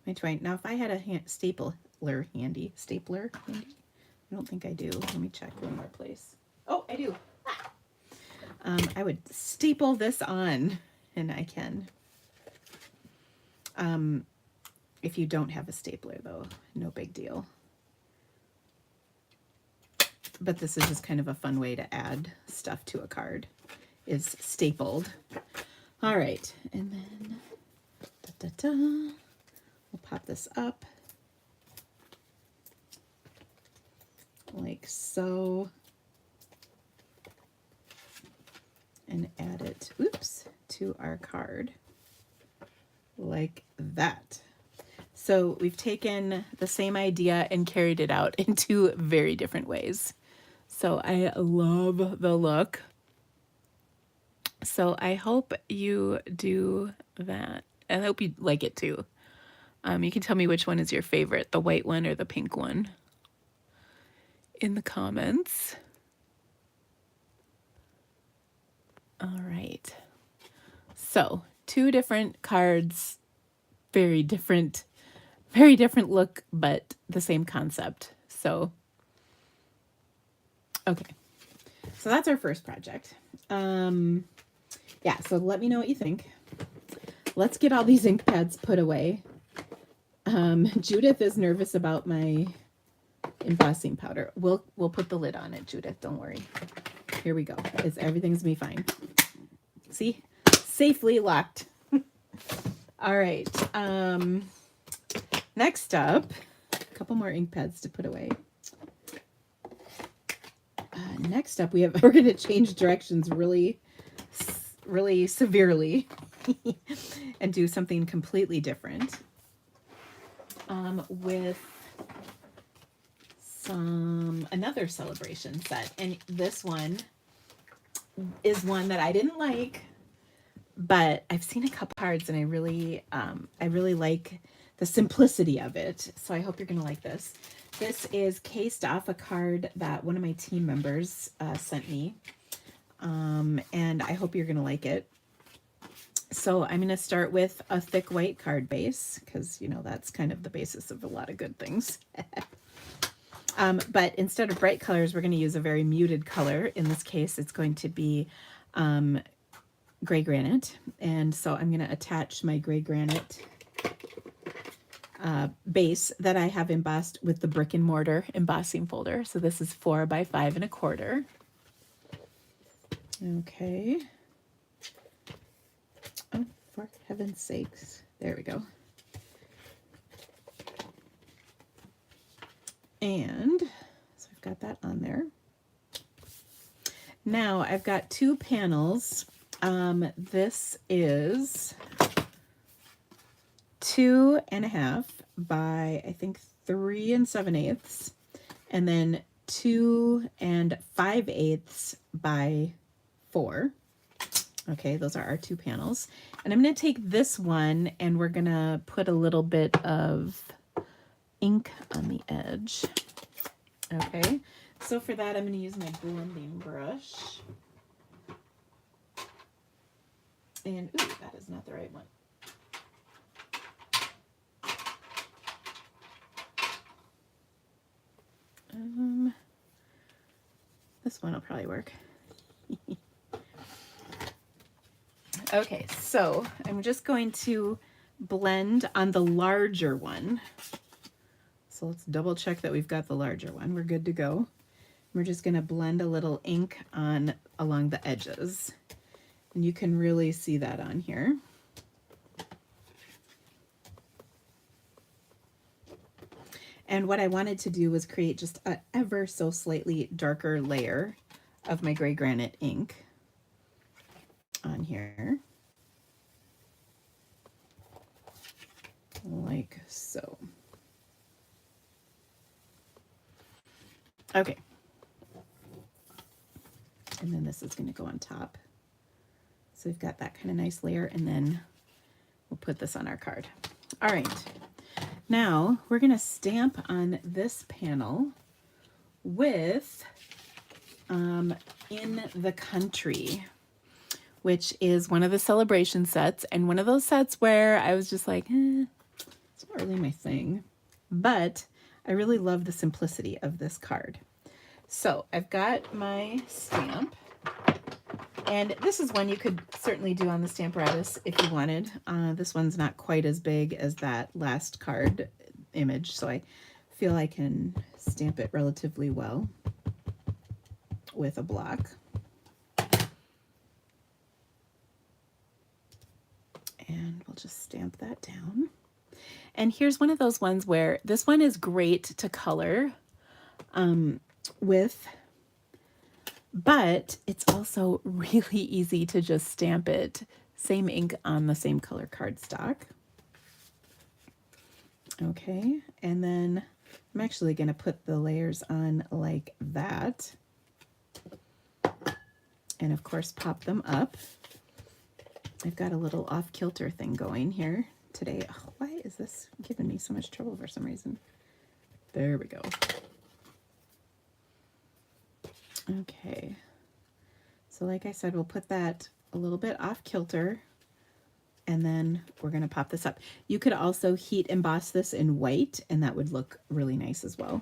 Speaker 1: my twine. Now if I had a stapler handy, I don't think I do. Let me check one more place. Oh, I do. I would staple this on, and I can. If you don't have a stapler though, no big deal. But this is just kind of a fun way to add stuff to a card, is stapled. All right, and then we'll pop this up like so, and add it, oops, to our card like that. So we've taken the same idea and carried it out in two very different ways. So I love the look. So I hope you do that. I hope you like it too. You can tell me which one is your favorite, the white one or the pink one, in the comments. All right. So two different cards, very different look, but the same concept. So, okay. So that's our first project. Yeah, so let me know what you think. Let's get all these ink pads put away. Judith is nervous about my embossing powder. We'll put the lid on it, Judith. Don't worry. Here we go. Everything's gonna be fine. See? Safely locked. All right. Next up, a couple more ink pads to put away. Next up, we're going to change directions really severely and do something completely different with another celebration set. And this one is one that I didn't like, but I've seen a couple cards and I really like the simplicity of it. So I hope you're going to like this. This is cased off a card that one of my team members sent me. And I hope you're going to like it. So I'm going to start with a thick white card base because, you know, that's kind of the basis of a lot of good things. But instead of bright colors, we're going to use a very muted color. In this case, it's going to be gray granite. And so I'm going to attach my gray granite base that I have embossed with the brick and mortar embossing folder. So this is 4 by 5 1/4. Okay. Oh, for heaven's sakes. There we go. And so I've got that on there. Now I've got 2 panels. This is 2.5 by, I think, 3 7/8. and then 2 5/8 by 4. Okay, those are our 2 panels. And I'm going to take this one and we're going to put a little bit of ink on the edge. Okay, so for that I'm going to use my blending brush. And, ooh, that is not the right one. This one will probably work. Okay, so I'm just going to blend on the larger one. So let's double check that we've got the larger one. We're good to go. We're just going to blend a little ink on along the edges. And you can really see that on here. And what I wanted to do was create just a ever so slightly darker layer of my gray granite ink on here. Like so. Okay. And then this is going to go on top. So we've got that kind of nice layer, and then we'll put this on our card. All right. Now we're going to stamp on this panel with In the Country, which is one of the celebration sets, and one of those sets where I was just like, it's not really my thing, but I really love the simplicity of this card. So I've got my stamp, and this is one you could certainly do on the Stamparatus if you wanted. This one's not quite as big as that last card image, so I feel I can stamp it relatively well with a block. And we'll just stamp that down. And here's one of those ones where this one is great to color with, but it's also really easy to just stamp it. Same ink on the same color cardstock. Okay, and then I'm actually going to put the layers on like that. And of course, pop them up. I've got a little off-kilter thing going here today. Oh, why is this giving me so much trouble for some reason? There we go. Okay. So like I said, we'll put that a little bit off-kilter, and then we're going to pop this up. You could also heat emboss this in white, and that would look really nice as well.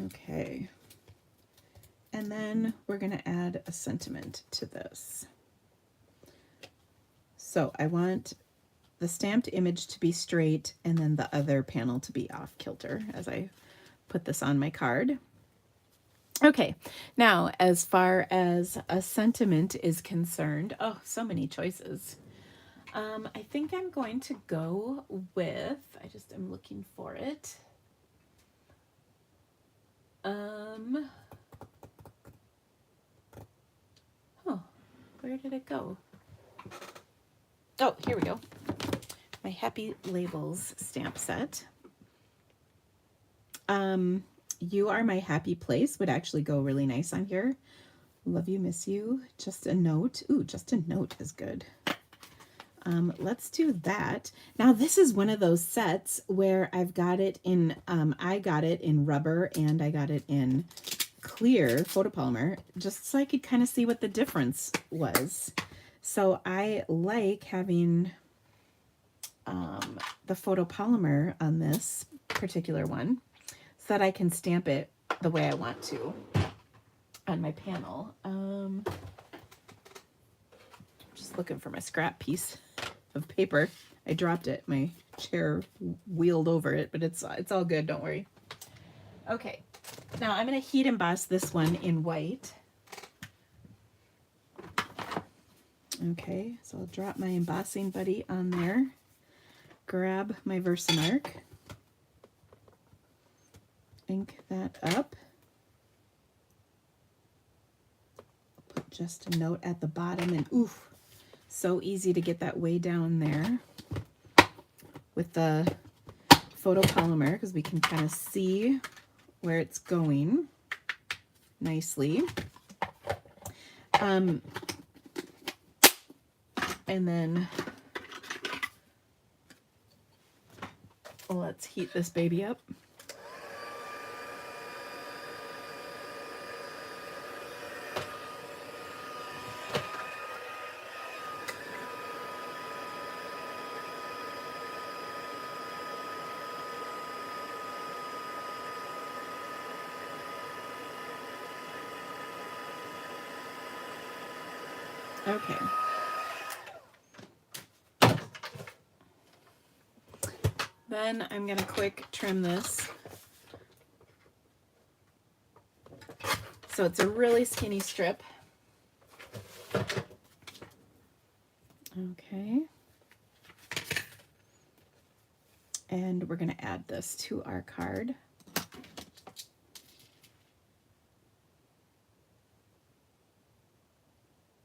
Speaker 1: Okay. And then we're going to add a sentiment to this. So I want the stamped image to be straight and then the other panel to be off kilter as I put this on my card. Okay, now as far as a sentiment is concerned, oh, so many choices. I think I'm going to go with, I just am looking for it. Oh, where did it go? Oh, here we go. My Happy Labels stamp set. You Are My Happy Place would actually go really nice on here. Love you, miss you. Just a Note. Ooh, Just a Note is good. Let's do that. Now, this is one of those sets where I've got it in, I got it in rubber and I got it in clear photopolymer, just so I could kind of see what the difference was. So I like having the photopolymer on this particular one so that I can stamp it the way I want to on my panel. Just looking for my scrap piece of paper. I dropped it. My chair wheeled over it, but it's all good. Don't worry. Okay. Now I'm going to heat emboss this one in white. Okay, so I'll drop my embossing buddy on there. Grab my Versamark. Ink that up. Put Just a Note at the bottom, and oof, so easy to get that way down there. with the photopolymer because we can kind of see where it's going nicely. And then let's heat this baby up. Okay. Then I'm going to quick trim this. So it's a really skinny strip. Okay. And we're going to add this to our card.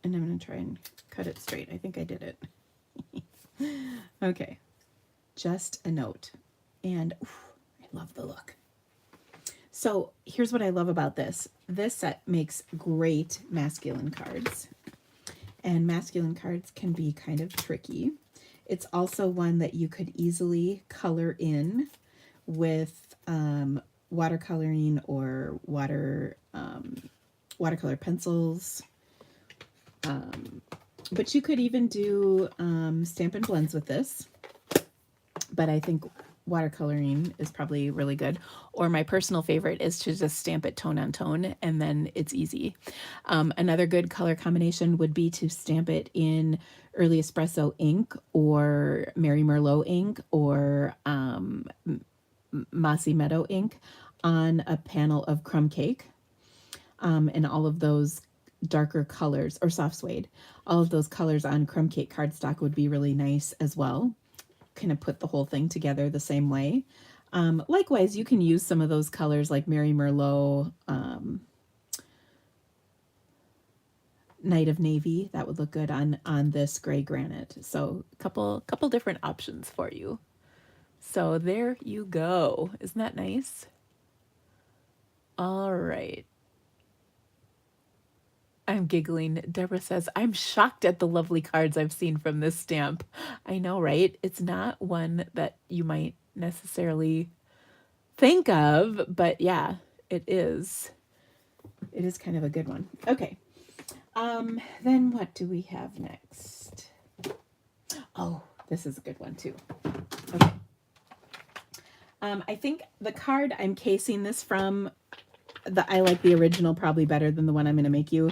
Speaker 1: And I'm going to try and cut it straight. I think I did it. Okay. Just a note. And oof, I love the look. So here's what I love about this. This set makes great masculine cards. And masculine cards can be kind of tricky. It's also one that you could easily color in with watercoloring or watercolor pencils. But you could even do Stampin' Blends with this. But I think watercoloring is probably really good. Or my personal favorite is to just stamp it tone on tone, and then it's easy. Another good color combination would be to stamp it in Early Espresso ink or Mary Merlot ink or Mossy Meadow ink on a panel of crumb cake. And all of those darker colors, or soft suede, all of those colors on crumb cake cardstock would be really nice as well. Kind of put the whole thing together the same way. Likewise, you can use some of those colors like Mary Merlot, Night of Navy. That would look good on this gray granite. So a couple different options for you. So there you go. Isn't that nice? All right. I'm giggling. Deborah says, I'm shocked at the lovely cards I've seen from this stamp. I know, right? It's not one that you might necessarily think of, but yeah, it is. It is kind of a good one. Okay. Then what do we have next? Oh, this is a good one too. Okay. I think the card I'm casing this from, I like the original probably better than the one I'm going to make you.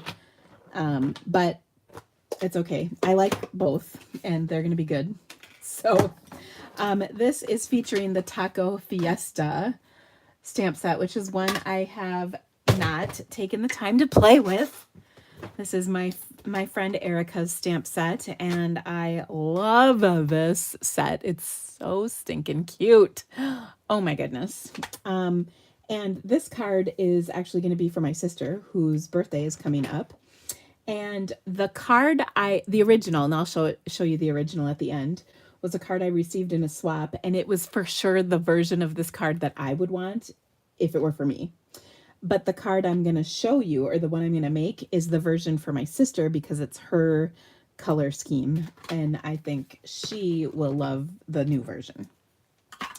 Speaker 1: But it's okay. I like both and they're going to be good. So, this is featuring the Taco Fiesta stamp set, which is one I have not taken the time to play with. This is my friend Erica's stamp set, and I love this set. It's so stinking cute. Oh my goodness. And this card is actually going to be for my sister, whose birthday is coming up. And the card the original, and I'll show you the original at the end, was a card I received in a swap, and it was for sure the version of this card that I would want if it were for me. But the card I'm going to show you, or the one I'm going to make, is the version for my sister because it's her color scheme, and I think she will love the new version.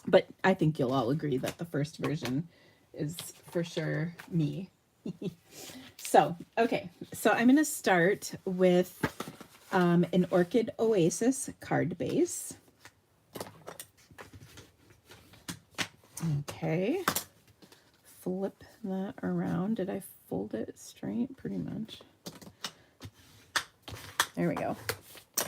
Speaker 1: But I think you'll all agree that the first version is for sure me. So, okay. So I'm going to start with an Orchid Oasis card base. Okay. Flip that around. Did I fold it straight? Pretty much. There we go.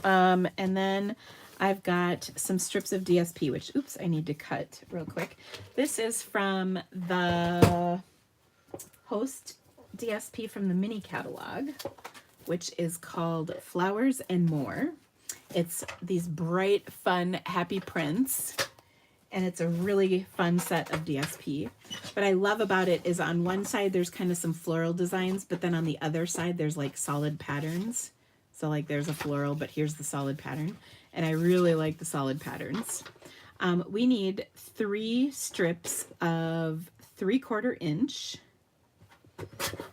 Speaker 1: And then I've got some strips of DSP, which, oops, I need to cut real quick. This is from the Host DSP from the mini catalog, which is called Flowers and More. It's these bright, fun, happy prints, and it's a really fun set of DSP. What I love about it is on one side there's kind of some floral designs, but then on the other side there's like solid patterns. So like there's a floral, but here's the solid pattern. And I really like the solid patterns. We need 3 strips of 3/4 inch.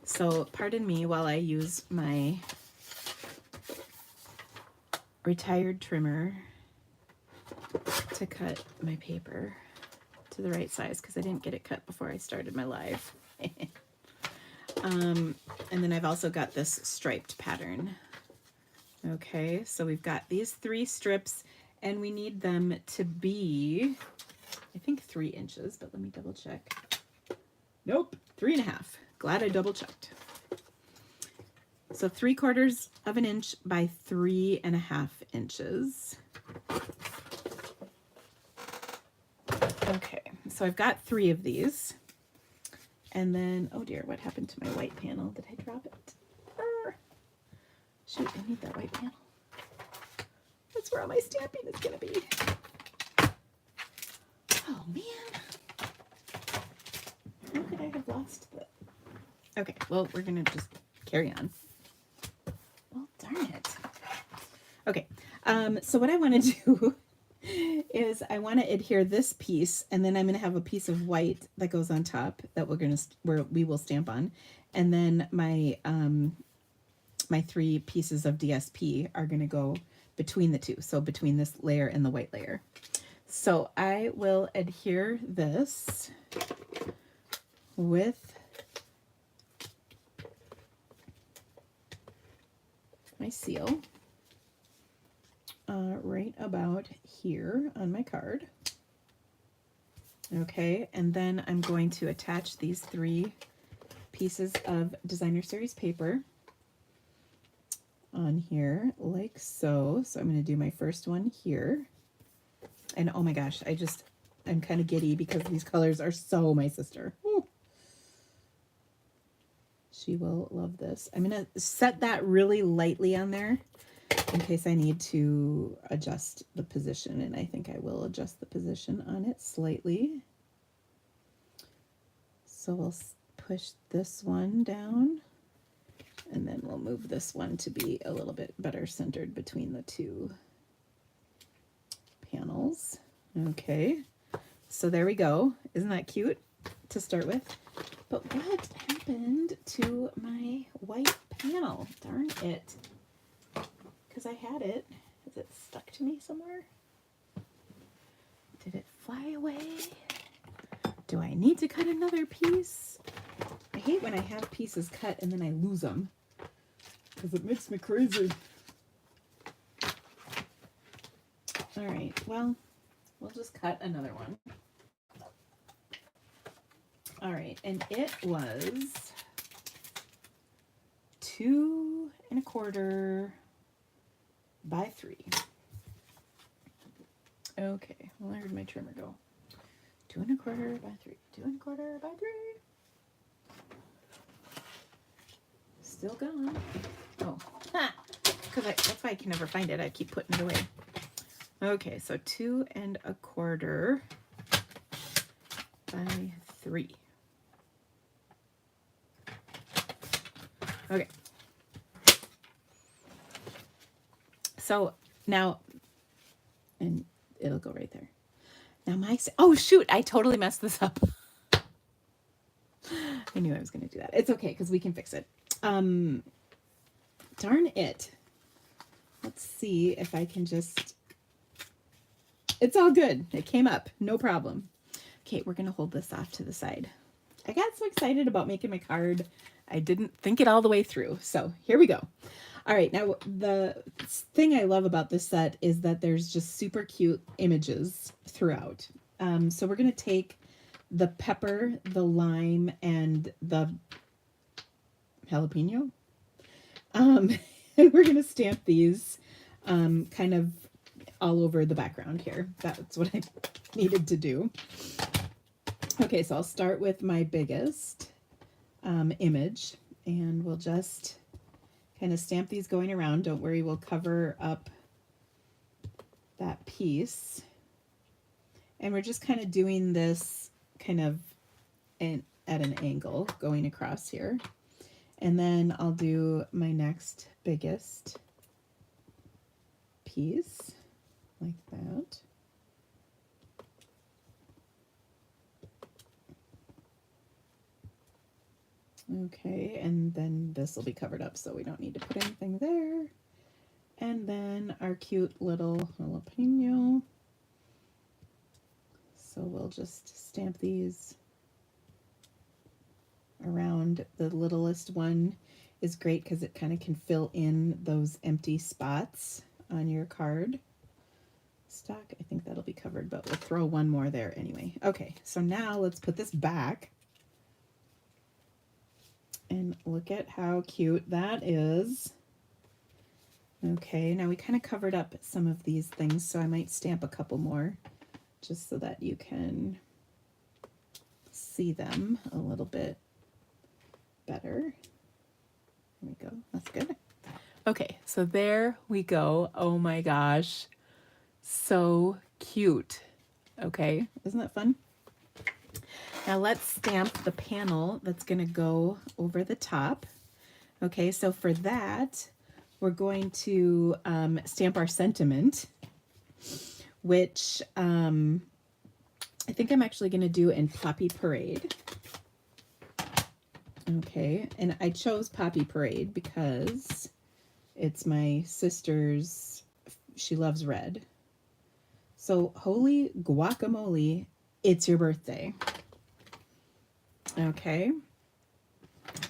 Speaker 1: So pardon me while I use my retired trimmer to cut my paper to the right size because I didn't get it cut before I started my live. And then I've also got this striped pattern. Okay, so we've got these 3 strips and we need them to be, I think 3 inches, but let me double check. Nope, 3.5. Glad I double checked. So 3/4 of an inch by 3.5 inches. Okay, so I've got 3 of these. And then, oh dear, what happened to my white panel? Did I drop it? Shoot, I need that white panel. That's where all my stamping is going to be. Oh, man. How could I have lost the... Okay, well, we're going to just carry on. Well, darn it. Okay, so what I want to do is I want to adhere this piece, and then I'm going to have a piece of white that goes on top that where we will stamp on, and then my my 3 pieces of DSP are going to go between the 2, so between this layer and the white layer. So I will adhere this with my seal right about here on my card. Okay, and then I'm going to attach these 3 pieces of Designer Series paper on here like so. So I'm going to do my first one here. And oh my gosh, I'm kind of giddy because these colors are so my sister. Woo. She will love this. I'm going to set that really lightly on there in case I need to adjust the position, and I think I will adjust the position on it slightly. So we'll push this one down, and then we'll move this one to be a little bit better centered between the 2 panels. Okay, so there we go. Isn't that cute to start with? But what happened to my white panel? Darn it. Because I had it. Is it stuck to me somewhere? Did it fly away? Do I need to cut another piece? I hate when I have pieces cut and then I lose them, because it makes me crazy. All right, well, we'll just cut another one. All right, and it was 2 1/4 by 3. Okay, well, where did my trimmer go? 2 1/4 by 3. 2 1/4 by 3. Still gone. Oh, because that's why I can never find it. I keep putting it away. Okay, so 2 1/4 by 3. Okay. So now, and it'll go right there. Now oh shoot, I totally messed this up. I knew I was going to do that. It's okay, because we can fix it. Darn it. Let's see if I can just, it's all good. It came up, no problem. Okay, we're going to hold this off to the side. I got so excited about making my card, I didn't think it all the way through. So here we go. All right, now the thing I love about this set is that there's just super cute images throughout. So we're going to take the pepper, the lime, and the jalapeno. And we're going to stamp these kind of all over the background here. That's what I needed to do. Okay, so I'll start with my biggest image, and we'll just kind of stamp these going around. Don't worry, we'll cover up that piece. And we're just kind of doing this kind of at an angle going across here. And then I'll do my next biggest piece like that.
Speaker 2: Okay, and then this will be covered up, so we don't need to put anything there. And then our cute little jalapeno. So we'll just stamp these around. The littlest one is great because it kind of can fill in those empty spots on your card stock. I think that'll be covered, but we'll throw one more there anyway. Okay, so now let's put this back. And look at how cute that is. Okay, now we kind of covered up some of these things, so I might stamp a couple more just so that you can see them a little bit better. There we go. That's good. Okay, so there we go. Oh my gosh. So cute. Okay, isn't that fun? Now let's stamp the panel that's going to go over the top. Okay, so for that, we're going to stamp our sentiment, which I think I'm actually going to do in Poppy Parade. Okay, and I chose Poppy Parade because it's my sister's, she loves red. So, holy guacamole, it's your birthday. Okay.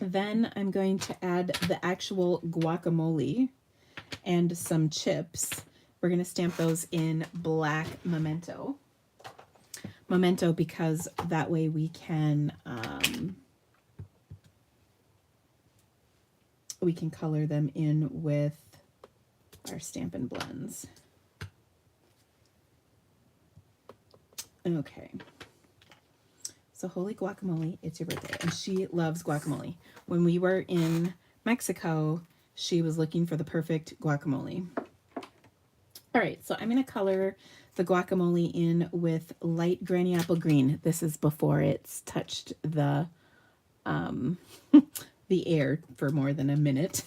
Speaker 2: Then I'm going to add the actual guacamole and some chips. We're going to stamp those in black Memento. Memento because that way we can color them in with our Stampin' Blends. Okay. So holy guacamole, it's your birthday. And she loves guacamole. When we were in Mexico, she was looking for the perfect guacamole. All right, so I'm going to color the guacamole in with light granny apple green. This is before it's touched the the air for more than a minute.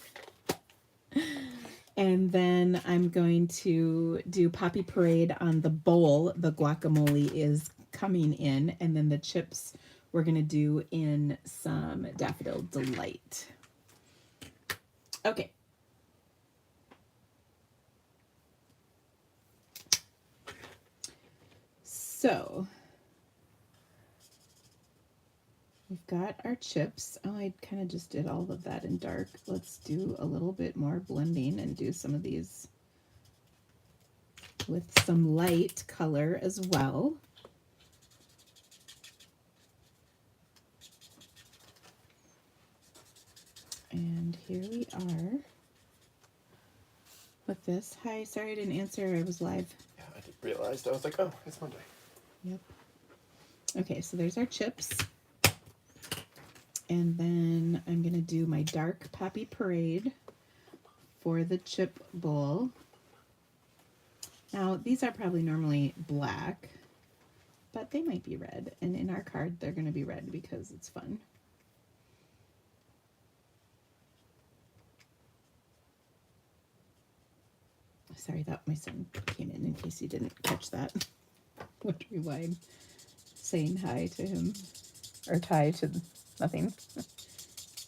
Speaker 2: And then I'm going to do Poppy Parade on the bowl the guacamole is coming in, and then the chips we're going to do in some Daffodil Delight. Okay. So we've got our chips. Oh, I kind of just did all of that in dark. Let's do a little bit more blending and do some of these with some light color as well. And here we are with this. Hi, sorry I didn't answer. I was live.
Speaker 3: Yeah, I realized. I was like, oh, it's Monday.
Speaker 2: Yep. Okay, so there's our chips. And then I'm going to do my dark Poppy Parade for the chip bowl. Now, these are probably normally black, but they might be red. And in our card, they're going to be red because it's fun. Sorry, that my son came in case you didn't catch that. Wondering why I'm saying hi to him. Or hi to nothing.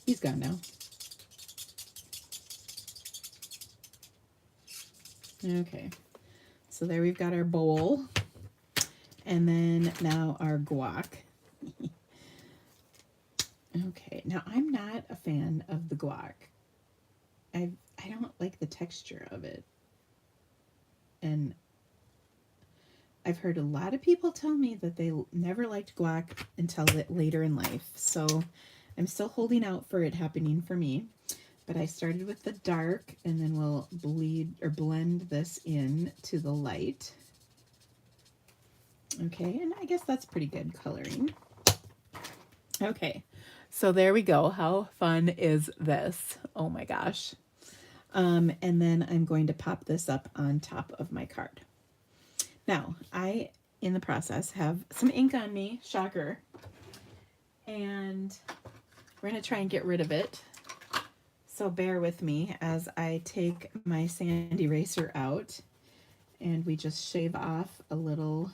Speaker 2: He's gone now. Okay, so there we've got our bowl. And then now our guac. Okay, now I'm not a fan of the guac. I don't like the texture of it. And I've heard a lot of people tell me that they never liked guac until later in life. So I'm still holding out for it happening for me. But I started with the dark, and then we'll blend this in to the light. Okay, and I guess that's pretty good coloring. Okay, so there we go. How fun is this? Oh my gosh. And then I'm going to pop this up on top of my card. Now, I, in the process, have some ink on me, shocker, and we're going to try and get rid of it. So bear with me as I take my sand eraser out and we just shave off a little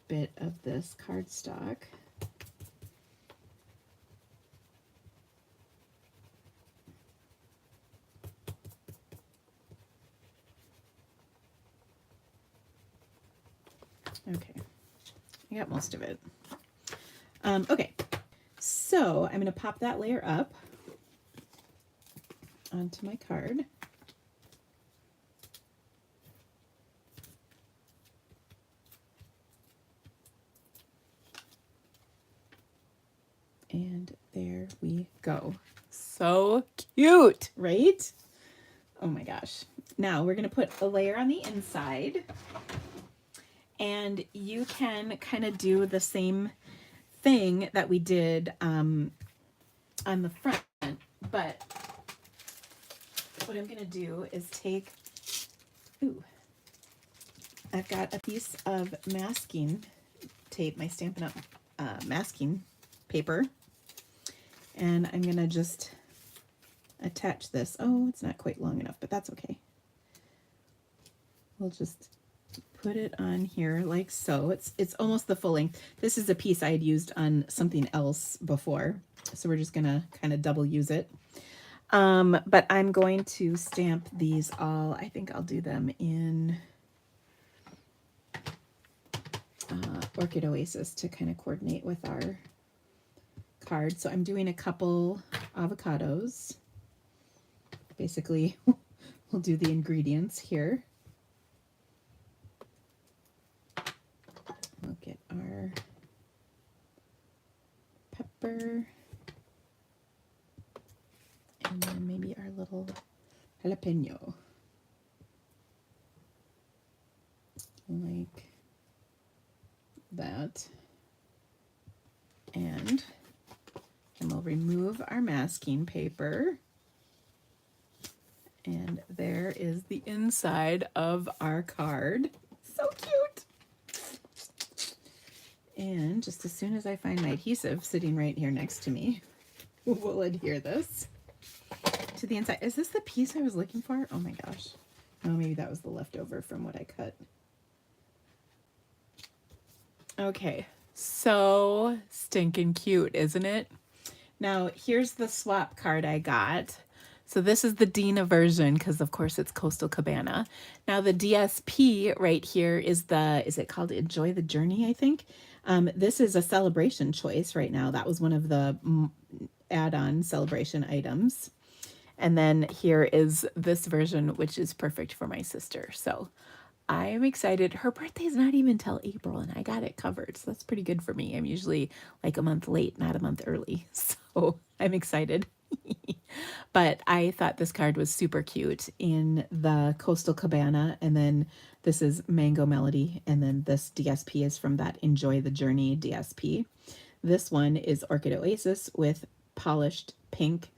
Speaker 2: bit of this cardstock. Okay, I got most of it. Okay, so I'm going to pop that layer up onto my card. And there we go.
Speaker 1: So cute.
Speaker 2: Right? Oh my gosh. Now we're going to put a layer on the inside. And you can kind of do the same thing that we did on the front. But what I'm going to do is take, I've got a piece of masking tape, my Stampin' Up! Masking paper. And I'm going to just attach this. Oh, it's not quite long enough, but that's okay. We'll just put it on here like so. It's almost the full length. This is a piece I had used on something else before, so we're just gonna kind of double use it. But I'm going to stamp these all. I think I'll do them in Orchid Oasis to kind of coordinate with our card. So I'm doing a couple avocados. Basically, we'll do the ingredients here. We'll get our pepper and then maybe our little jalapeno. Like that. And we'll remove our masking paper. And there is the inside of our card. So cute. And just as soon as I find my adhesive sitting right here next to me, we'll adhere this to the inside. Is this the piece I was looking for? Oh my gosh. Oh, maybe that was the leftover from what I cut.
Speaker 1: Okay, so stinking cute, isn't it?
Speaker 2: Now, here's the swap card I got.
Speaker 1: So this is the Dina version because of course it's Coastal Cabana. Now the DSP right here is it called Enjoy the Journey, I think? This is a celebration choice right now. That was one of the add-on celebration items. And then here is this version, which is perfect for my sister. So I'm excited. Her birthday is not even till April and I got it covered. So that's pretty good for me. I'm usually like a month late, not a month early. So I'm excited. But I thought this card was super cute in the Coastal Cabana. And then this is Mango Melody. And then this DSP is from that Enjoy the Journey DSP. This one is Orchid Oasis with polished pink.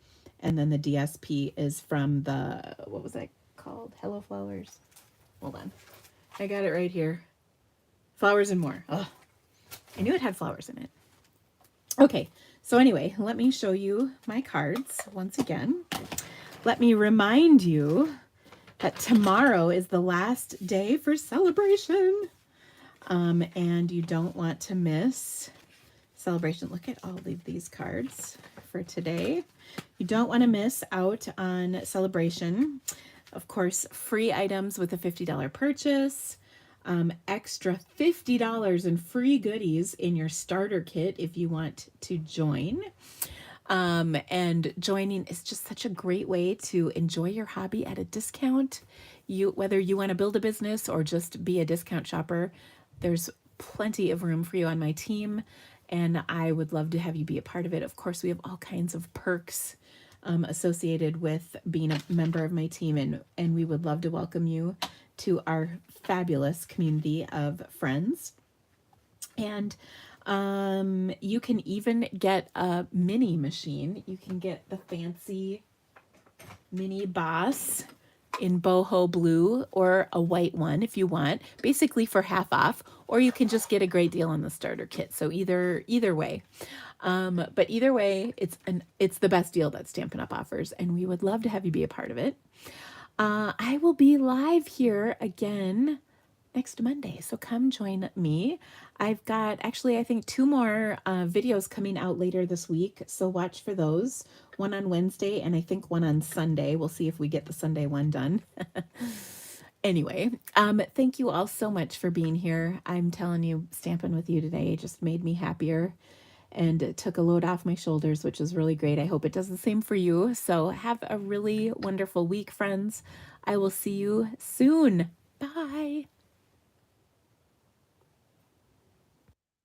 Speaker 1: And then the DSP is from the, what was that called? Hello Flowers. Hold on. I got it right here. Flowers and More. Oh, I knew it had flowers in it. Okay. So anyway, let me show you my cards once again. Let me remind you that tomorrow is the last day for celebration. And you don't want to miss celebration. Look at all of these cards for today. You don't want to miss out on celebration. Of course, free items with a $50 purchase. Extra $50 in free goodies in your starter kit if you want to join. And joining is just such a great way to enjoy your hobby at a discount. Whether you want to build a business or just be a discount shopper, there's plenty of room for you on my team, and I would love to have you be a part of it. Of course, we have all kinds of perks associated with being a member of my team, and we would love to welcome you to our fabulous community of friends. And you can even get a mini machine. You can get the fancy mini Boss in boho blue or a white one if you want, basically for half off, or you can just get a great deal on the starter kit. So either way. But either way, it's the best deal that Stampin' Up! Offers, and we would love to have you be a part of it. I will be live here again next Monday, so come join me. I've got actually, I think, 2 more videos coming out later this week, so watch for those. One on Wednesday and I think one on Sunday. We'll see if we get the Sunday one done. Anyway, thank you all so much for being here. I'm telling you, stamping with you today just made me happier and it took a load off my shoulders, which is really great. I hope it does the same for you. So have a really wonderful week, friends. I will see you soon.